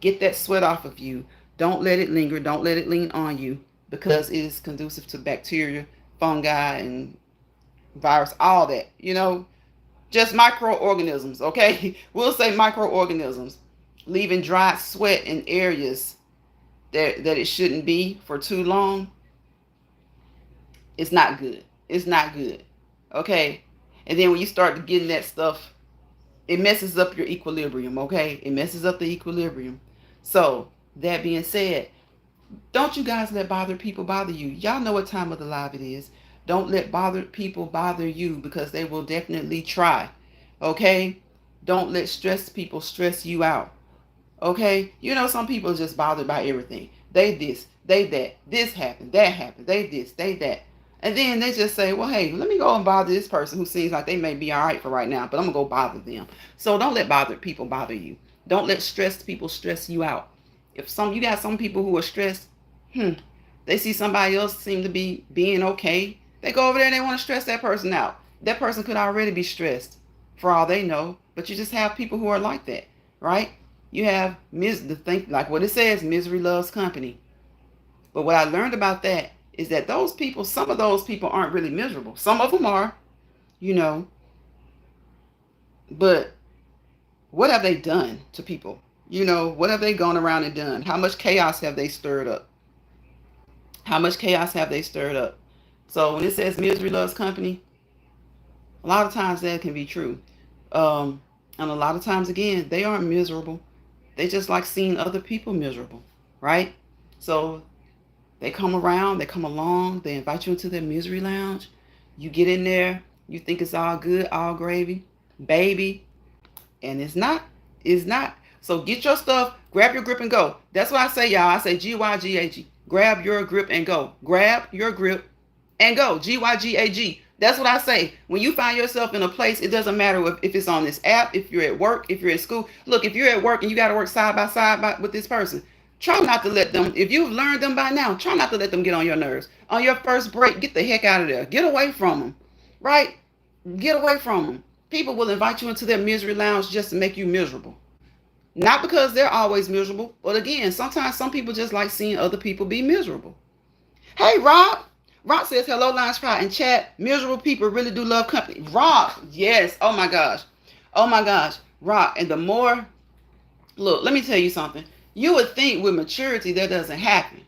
get that sweat off of you. Don't let it linger. Don't let it lean on you, because it is conducive to bacteria, fungi, and virus, all that. Just microorganisms, okay? We'll say microorganisms. Leaving dried sweat in areas that it shouldn't be for too long, it's not good. It's not good. Okay? And then when you start getting that stuff, it messes up your equilibrium, okay? It messes up the equilibrium. So, that being said, don't you guys let bothered people bother you. Y'all know what time of the live it is. Don't let bothered people bother you, because they will definitely try. Okay? Don't let stressed people stress you out. Okay? Some people are just bothered by everything. They this, they that. This happened, that happened. They this, they that. And then they just say, well, hey, let me go and bother this person who seems like they may be all right for right now, but I'm going to go bother them. So don't let bothered people bother you. Don't let stressed people stress you out. If you got some people who are stressed, they see somebody else seem to be being okay, they go over there and they want to stress that person out. That person could already be stressed for all they know, but you just have people who are like that, right? You have like what it says, misery loves company. But what I learned about that is that some of those people aren't really miserable. Some of them are, but what have they done to people? What have they gone around and done? How much chaos have they stirred up? How much chaos have they stirred up? So when it says misery loves company, a lot of times that can be true. And a lot of times, again, they aren't miserable. They just like seeing other people miserable, right? So they come around, they come along, they invite you into their misery lounge. You get in there, you think it's all good, all gravy, baby, and it's not. It's not. So get your stuff, grab your grip and go. That's what I say, y'all. I say G-Y-G-A-G. Grab your grip and go. Grab your grip and go. G-Y-G-A-G. That's what I say. When you find yourself in a place, it doesn't matter if it's on this app, if you're at work, if you're at school. Look, if you're at work and you got to work side by side with this person, try not to let them, if you've learned them by now, try not to let them get on your nerves. On your first break, get the heck out of there. Get away from them, right? Get away from them. People will invite you into their misery lounge just to make you miserable. Not because they're always miserable, but again, sometimes some people just like seeing other people be miserable. Hey, Rob. Rob says, hello, Lounge Pride and chat. Miserable people really do love company. Rob, yes. Oh, my gosh. Oh, my gosh. Rob, and the more, look, let me tell you something. You would think with maturity that doesn't happen.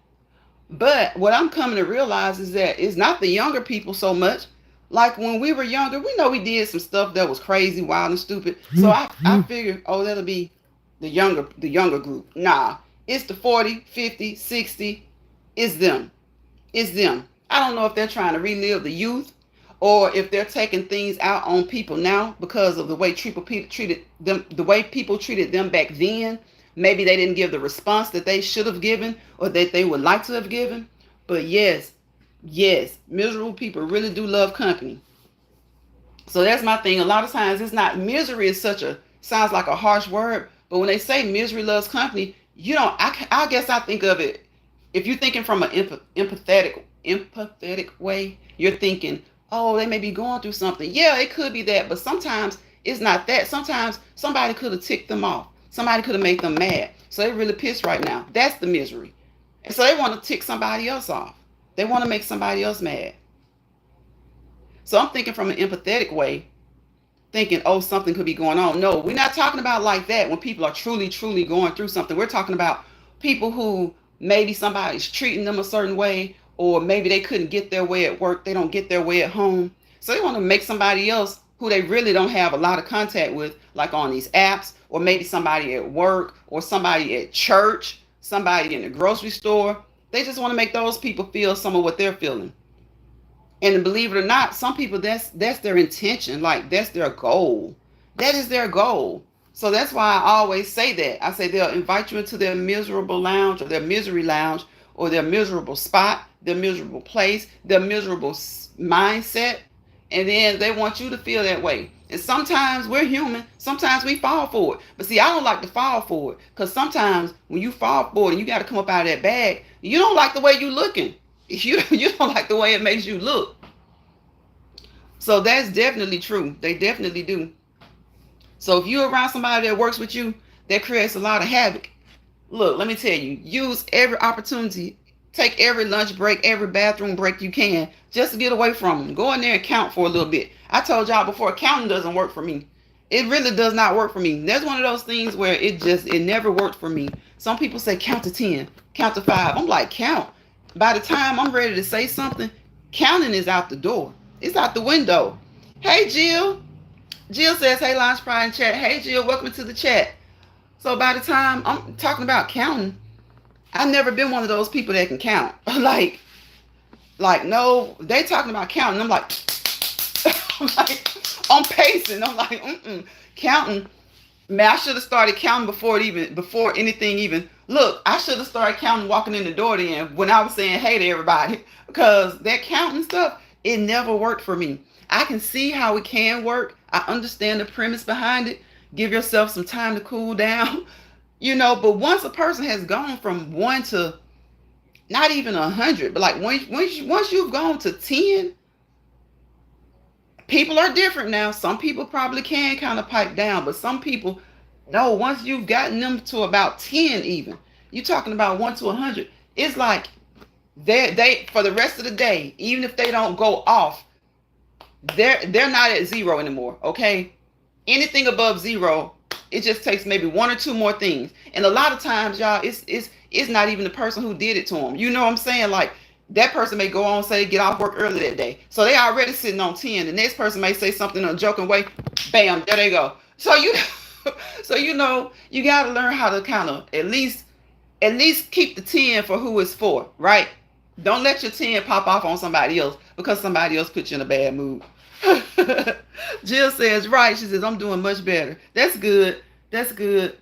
But what I'm coming to realize is that it's not the younger people so much. Like when we were younger, we know we did some stuff that was crazy, wild, and stupid. So I figured, oh, that'll be the younger group. Nah, it's the 40, 50, 60. It's them. It's them. I don't know if they're trying to relive the youth or if they're taking things out on people now because of the way people treated them back then. Maybe they didn't give the response that they should have given or that they would like to have given. But yes, miserable people really do love company. So that's my thing. A lot of times it's not, misery is sounds like a harsh word, but when they say misery loves company, I guess I think of it, if you're thinking from an empathetic way, you're thinking, oh, they may be going through something. Yeah, it could be that, but sometimes it's not that. Sometimes somebody could have ticked them off. Somebody could have made them mad. So they're really pissed right now. That's the misery. And so they want to tick somebody else off. They want to make somebody else mad. So I'm thinking from an empathetic way, thinking, oh, something could be going on. No, we're not talking about like that when people are truly, truly going through something. We're talking about people who maybe somebody's treating them a certain way, or maybe they couldn't get their way at work. They don't get their way at home. So they want to make somebody else who they really don't have a lot of contact with, like on these apps, or maybe somebody at work, or somebody at church, somebody in the grocery store. They just want to make those people feel some of what they're feeling. And believe it or not, some people, that's their intention. Like, that's their goal. That is their goal. So that's why I always say that. I say they'll invite you into their miserable lounge, or their misery lounge, or their miserable spot, their miserable place, their miserable mindset. And then they want you to feel that way. And sometimes we're human. Sometimes we fall for it. But see, I don't like to fall for it. Because sometimes when you fall for it and you got to come up out of that bag, you don't like the way you're looking. You don't like the way it makes you look. So that's definitely true. They definitely do. So if you're around somebody that works with you, that creates a lot of havoc. Look, let me tell you, use every opportunity. Take every lunch break, every bathroom break you can, just to get away from them. Go in there and count for a little bit. I told y'all before, counting doesn't work for me. It really does not work for me. That's one of those things where it never worked for me. Some people say count to 10, count to 5. I'm like, count. By the time I'm ready to say something, counting is out the door. It's out the window. Hey, Jill. Jill says, hey, Launch Pride in chat. Hey, Jill, welcome to the chat. So by the time I'm talking about counting, I've never been one of those people that can count. like, no, they talking about counting. I'm like, I'm pacing. I'm like, counting. Man, I should have started counting before anything even. Look, I should have started counting walking in the door then when I was saying hey to everybody, because that counting stuff, it never worked for me. I can see how it can work. I understand the premise behind it. Give yourself some time to cool down, but once a person has gone from 1 to not even 100, but like once you've gone to 10, people are different now. Some people probably can kind of pipe down, but some people, no, once you've gotten them to about 10 even, you're talking about 1 to 100, it's like they for the rest of the day, even if they don't go off, they're not at 0 anymore, okay? Anything above 0, it just takes maybe 1 or 2 more things. And a lot of times, y'all, it's not even the person who did it to them. You know what I'm saying? Like, that person may go on and say, get off work early that day. So they already sitting on 10. The next person may say something in a joking way. Bam, there they go. So you got to learn how to kind of at least keep the 10 for who it's for, right? Don't let your 10 pop off on somebody else because somebody else put you in a bad mood. Jill says, right. She says, I'm doing much better. That's good. That's good.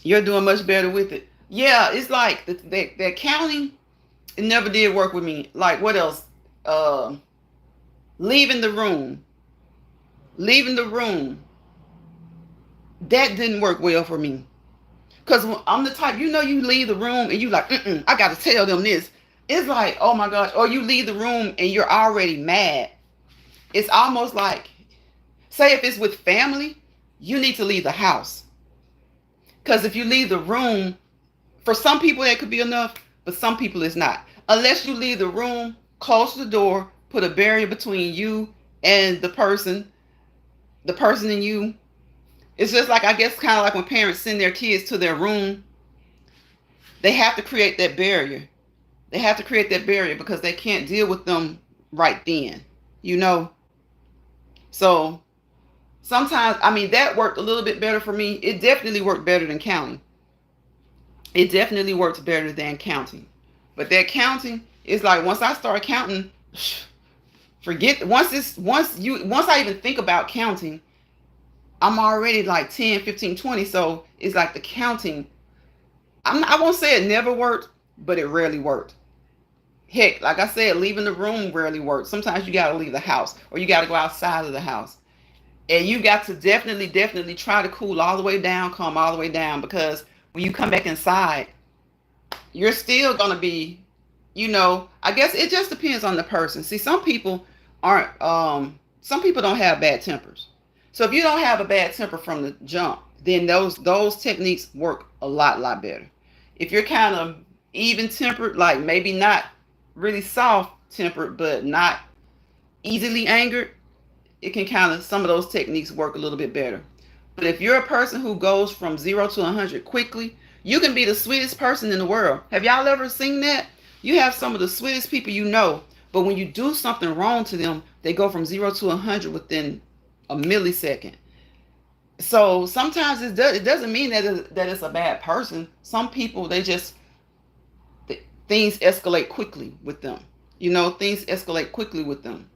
You're doing much better with it. Yeah, it's like that counting, it never did work with me. Like, what else? Leaving the room. That didn't work well for me. Because I'm the type, you leave the room and you like, I got to tell them this. It's like, oh my gosh. Or you leave the room and you're already mad. It's almost like, say if it's with family, you need to leave the house. Because if you leave the room, for some people that could be enough, but some people it's not. Unless you leave the room, close the door, put a barrier between you and the person and you. It's just like, I guess, kind of like when parents send their kids to their room, they have to create that barrier. They have to create that barrier because they can't deal with them right then, So sometimes, that worked a little bit better for me. It definitely worked better than counting. It definitely works better than counting. But that counting is like, once I start counting, forget, once I even think about counting, I'm already like 10, 15, 20. So it's like the counting, I won't say it never worked, but it rarely worked. Heck, like I said, leaving the room rarely works. Sometimes you got to leave the house or you got to go outside of the house. And you got to definitely try to cool all the way down, calm all the way down, because when you come back inside, you're still going to be, I guess it just depends on the person. See, some people some people don't have bad tempers. So if you don't have a bad temper from the jump, then those techniques work a lot better. If you're kind of even tempered, like maybe not really soft tempered, but not easily angered, it can some of those techniques work a little bit better. But if you're a person who goes from 0 to 100 quickly, you can be the sweetest person in the world. Have y'all ever seen that? You have some of the sweetest people but when you do something wrong to them, they go from 0 to 100 within a millisecond. So sometimes it doesn't mean that it's a bad person. Some people, things escalate quickly with them, Things escalate quickly with them.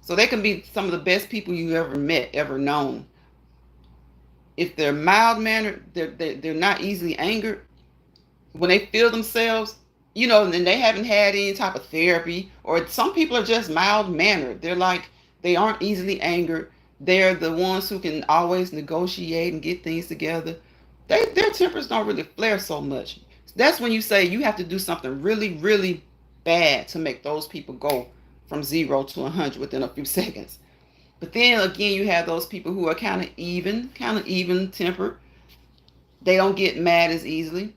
So they can be some of the best people you ever met, ever known. If they're mild-mannered, they're not easily angered. When they feel themselves, and they haven't had any type of therapy, or some people are just mild-mannered. They aren't easily angered. They're the ones who can always negotiate and get things together. Their tempers don't really flare so much. That's when you say you have to do something really, really bad to make those people go from 0 to 100 within a few seconds. But then again, you have those people who are kind of even tempered. They don't get mad as easily.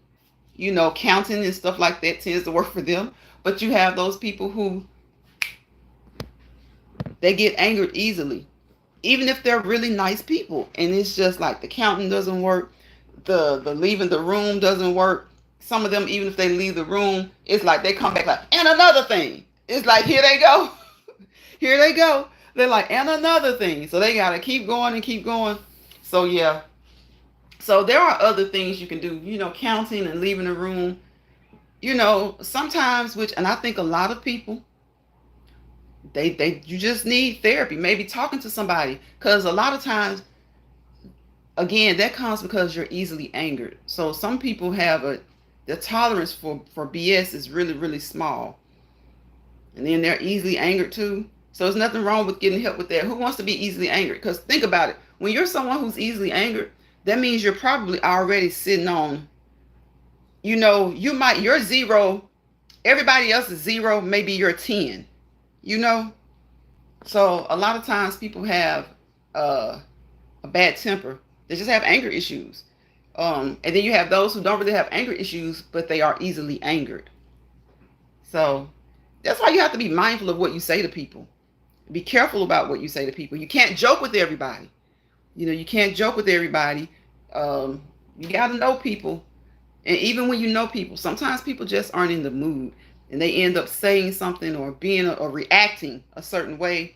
Counting and stuff like that tends to work for them. But you have those people who they get angered easily, even if they're really nice people. And it's just like the counting doesn't work. The leaving the room doesn't work. Some of them, even if they leave the room, it's like they come back like, and another thing. It's like, here they go. Here they go. They're like, and another thing. So they got to keep going and keep going. So, yeah. So there are other things you can do, counting and leaving the room. Sometimes, and I think a lot of people, you just need therapy, maybe talking to somebody. Because a lot of times, again, that comes because you're easily angered. So some people have the tolerance for BS is really, really small. And then they're easily angered too. So there's nothing wrong with getting help with that. Who wants to be easily angered? Because think about it. When you're someone who's easily angered, that means you're probably already sitting on, you're 0. Everybody else is 0. Maybe you're 10, So a lot of times people have a bad temper. They just have anger issues. And then you have those who don't really have anger issues, but they are easily angered. So that's why you have to be mindful of what you say to people. Be careful about what you say to people. You can't joke with everybody. You can't joke with everybody. You got to know people. And even when you know people, sometimes people just aren't in the mood. And they end up saying something or or reacting a certain way.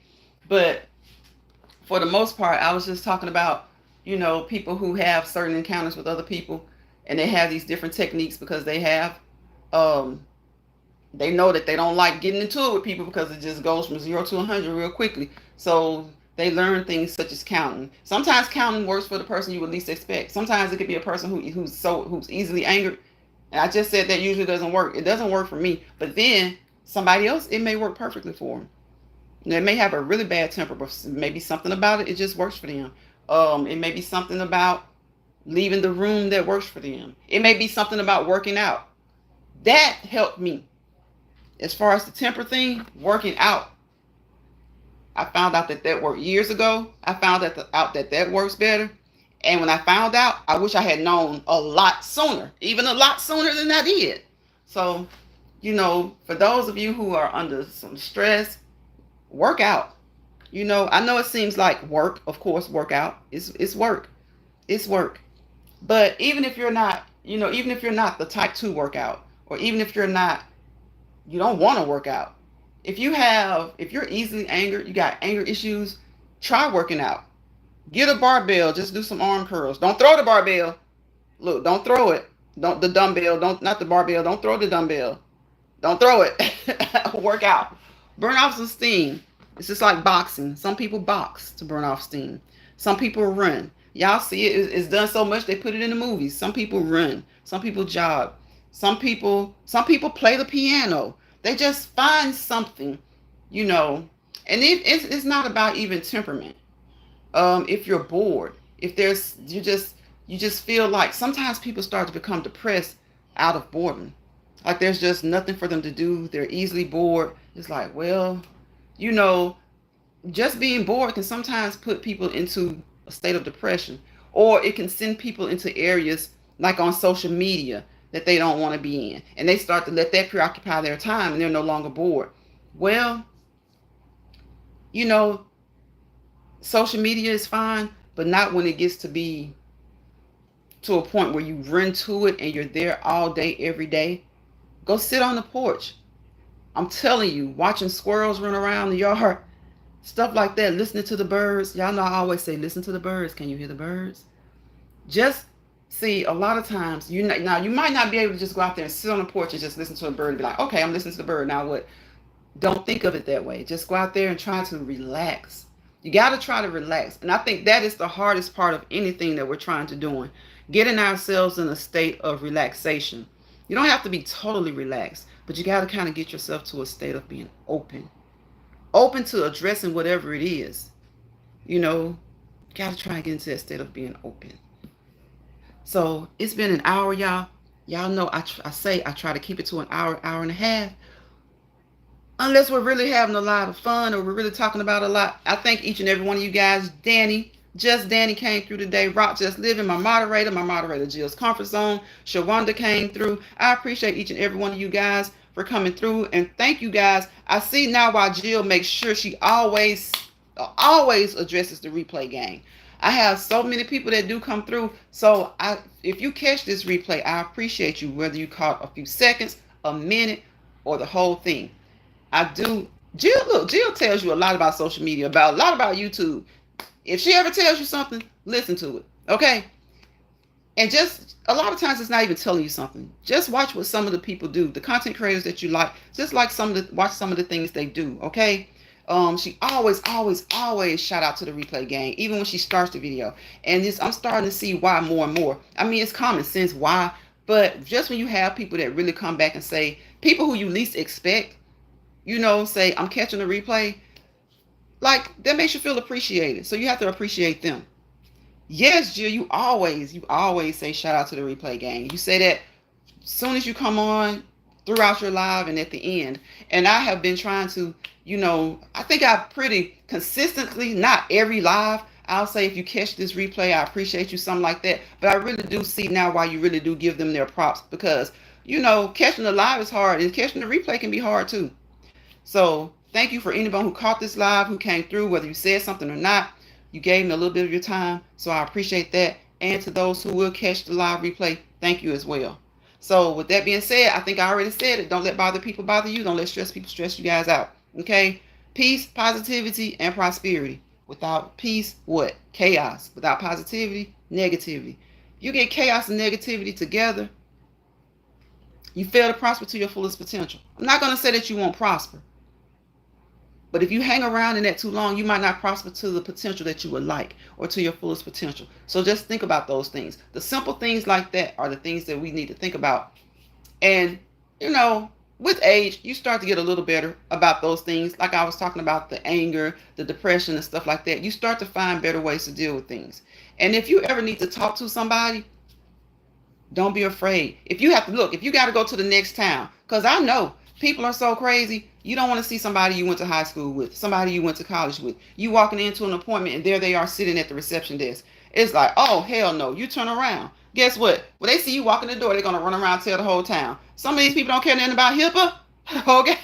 But for the most part, I was just talking about, people who have certain encounters with other people. And they have these different techniques because they know that they don't like getting into it with people because it just goes from 0 to 100 real quickly. So they learn things such as counting. Sometimes counting works for the person you would least expect. Sometimes it could be a person who's easily angered. And I just said that usually doesn't work. It doesn't work for me. But then somebody else, it may work perfectly for them. They may have a really bad temper, but maybe something about it just works for them. It may be something about leaving the room that works for them. It may be something about working out. That helped me. As far as the temper thing, working out, I found out that worked years ago. I found out that works better. And when I found out, I wish I had known a lot sooner, even a lot sooner than I did. So, for those of you who are under some stress, work out. I know it seems like work, of course, work out. It's work. It's work. But even if you're not, even if you're not the type 2 workout, or even if you don't want to work out. If you're easily angered, you got anger issues, try working out. Get a barbell, just do some arm curls. Don't throw the barbell. Look, don't throw it. Not the barbell, don't throw the dumbbell. Don't throw it. Work out. Burn off some steam. It's just like boxing. Some people box to burn off steam. Some people run. Y'all see it. It's done so much they put it in the movies. Some people run. Some people jog. Some people play the piano. They just find something, and it's not about even temperament. If you're bored, if you just feel like sometimes people start to become depressed out of boredom. Like there's just nothing for them to do. They're easily bored. It's like, well, just being bored can sometimes put people into a state of depression, or it can send people into areas like on social media that they don't want to be in. And they start to let that preoccupy their time and they're no longer bored. Well, social media is fine, but not when it gets to be to a point where you run to it and you're there all day, every day. Go sit on the porch. I'm telling you, watching squirrels run around the yard, stuff like that, listening to the birds. Y'all know I always say, listen to the birds. Can you hear the birds? Just see, a lot of times, you might not be able to just go out there and sit on the porch and just listen to a bird and be like, okay, I'm listening to the bird. Now what? Don't think of it that way. Just go out there and try to relax. You got to try to relax. And I think that is the hardest part of anything that we're trying to do. Getting ourselves in a state of relaxation. You don't have to be totally relaxed, but you got to kind of get yourself to a state of being open. Open to addressing whatever it is. You know, got to try and get into that state of being open. So it's been an hour, y'all. Y'all know I say I try to keep it to an hour, hour and a half. Unless we're really having a lot of fun or we're really talking about a lot. I thank each and every one of you guys. Danny, just Danny came through today. Rock Just Living, my moderator Jill's Comfort Zone. Shawanda came through. I appreciate each and every one of you guys for coming through. And thank you guys. I see now why Jill makes sure she always addresses the replay game. I have so many people that do come through. So if you catch this replay, I appreciate you, whether you caught a few seconds, a minute, or the whole thing. I do. Jill tells you a lot about social media, a lot about YouTube. If she ever tells you something, listen to it. Okay? And just a lot of times it's not even telling you something. Just watch what some of the people do. The content creators that you like, just like watch some of the things they do. Okay? She always shout out to the replay game, even when she starts the video. And I'm starting to see why more and more. I mean, it's common sense why, but just when you have people that really come back and say, people who you least expect, say, I'm catching the replay, like, that makes you feel appreciated. So you have to appreciate them. Yes, Jill, you always say shout out to the replay game. You say that as soon as you come on, throughout your live, and at the end. And I have been trying to, I think I pretty consistently, not every live, I'll say, if you catch this replay, I appreciate you, something like that. But I really do see now why you really do give them their props, because, catching the live is hard, and catching the replay can be hard too. So thank you for anyone who caught this live, who came through, whether you said something or not. You gave me a little bit of your time, so I appreciate that. And to those who will catch the live replay, thank you as well. So with that being said, I think I already said it. Don't let bother people bother you. Don't let stress people stress you guys out. Okay? Peace, positivity, and prosperity. Without peace, what? Chaos. Without positivity, negativity. You get chaos and negativity together, you fail to prosper to your fullest potential. I'm not going to say that you won't prosper. But if you hang around in that too long, you might not prosper to the potential that you would like, or to your fullest potential. So just think about those things. The simple things like that are the things that we need to think about. And, with age, you start to get a little better about those things. Like I was talking about the anger, the depression, and stuff like that. You start to find better ways to deal with things. And if you ever need to talk to somebody, don't be afraid. If you got to go to the next town, because I know people are so crazy. You don't want to see somebody you went to high school with, somebody you went to college with. You walking into an appointment and there they are sitting at the reception desk. It's like, oh, hell no. You turn around. Guess what? When they see you walk in the door, they're going to run around and tell the whole town. Some of these people don't care nothing about HIPAA. Okay?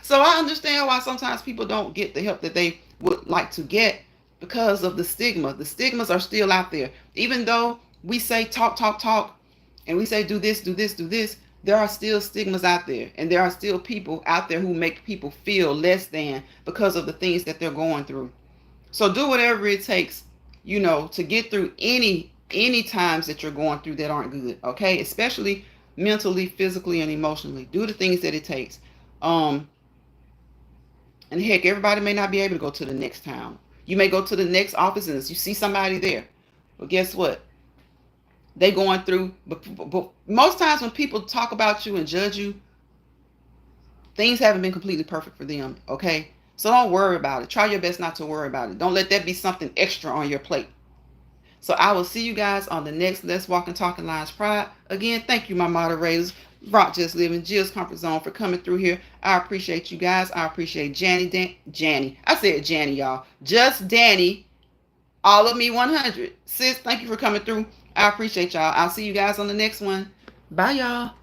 So I understand why sometimes people don't get the help that they would like to get, because of the stigma. The stigmas are still out there. Even though we say talk, and we say do this, there are still stigmas out there, and there are still people out there who make people feel less than because of the things that they're going through. So do whatever it takes, to get through any times that you're going through that aren't good, okay? Especially mentally, physically, and emotionally. Do the things that it takes. And heck, everybody may not be able to go to the next town. You may go to the next office and you see somebody there. But guess what? They going through, but most times when people talk about you and judge you, things haven't been completely perfect for them, okay? So don't worry about it. Try your best not to worry about it. Don't let that be something extra on your plate. So I will see you guys on the next Let's Walk and Talk in Lions Pride. Again, thank you, my moderators, Rock Just Living, Jill's Comfort Zone, for coming through here. I appreciate you guys. I appreciate Janny. I said Janny, y'all. Just Danny. All of me 100. Sis, thank you for coming through. I appreciate y'all. I'll see you guys on the next one. Bye, y'all.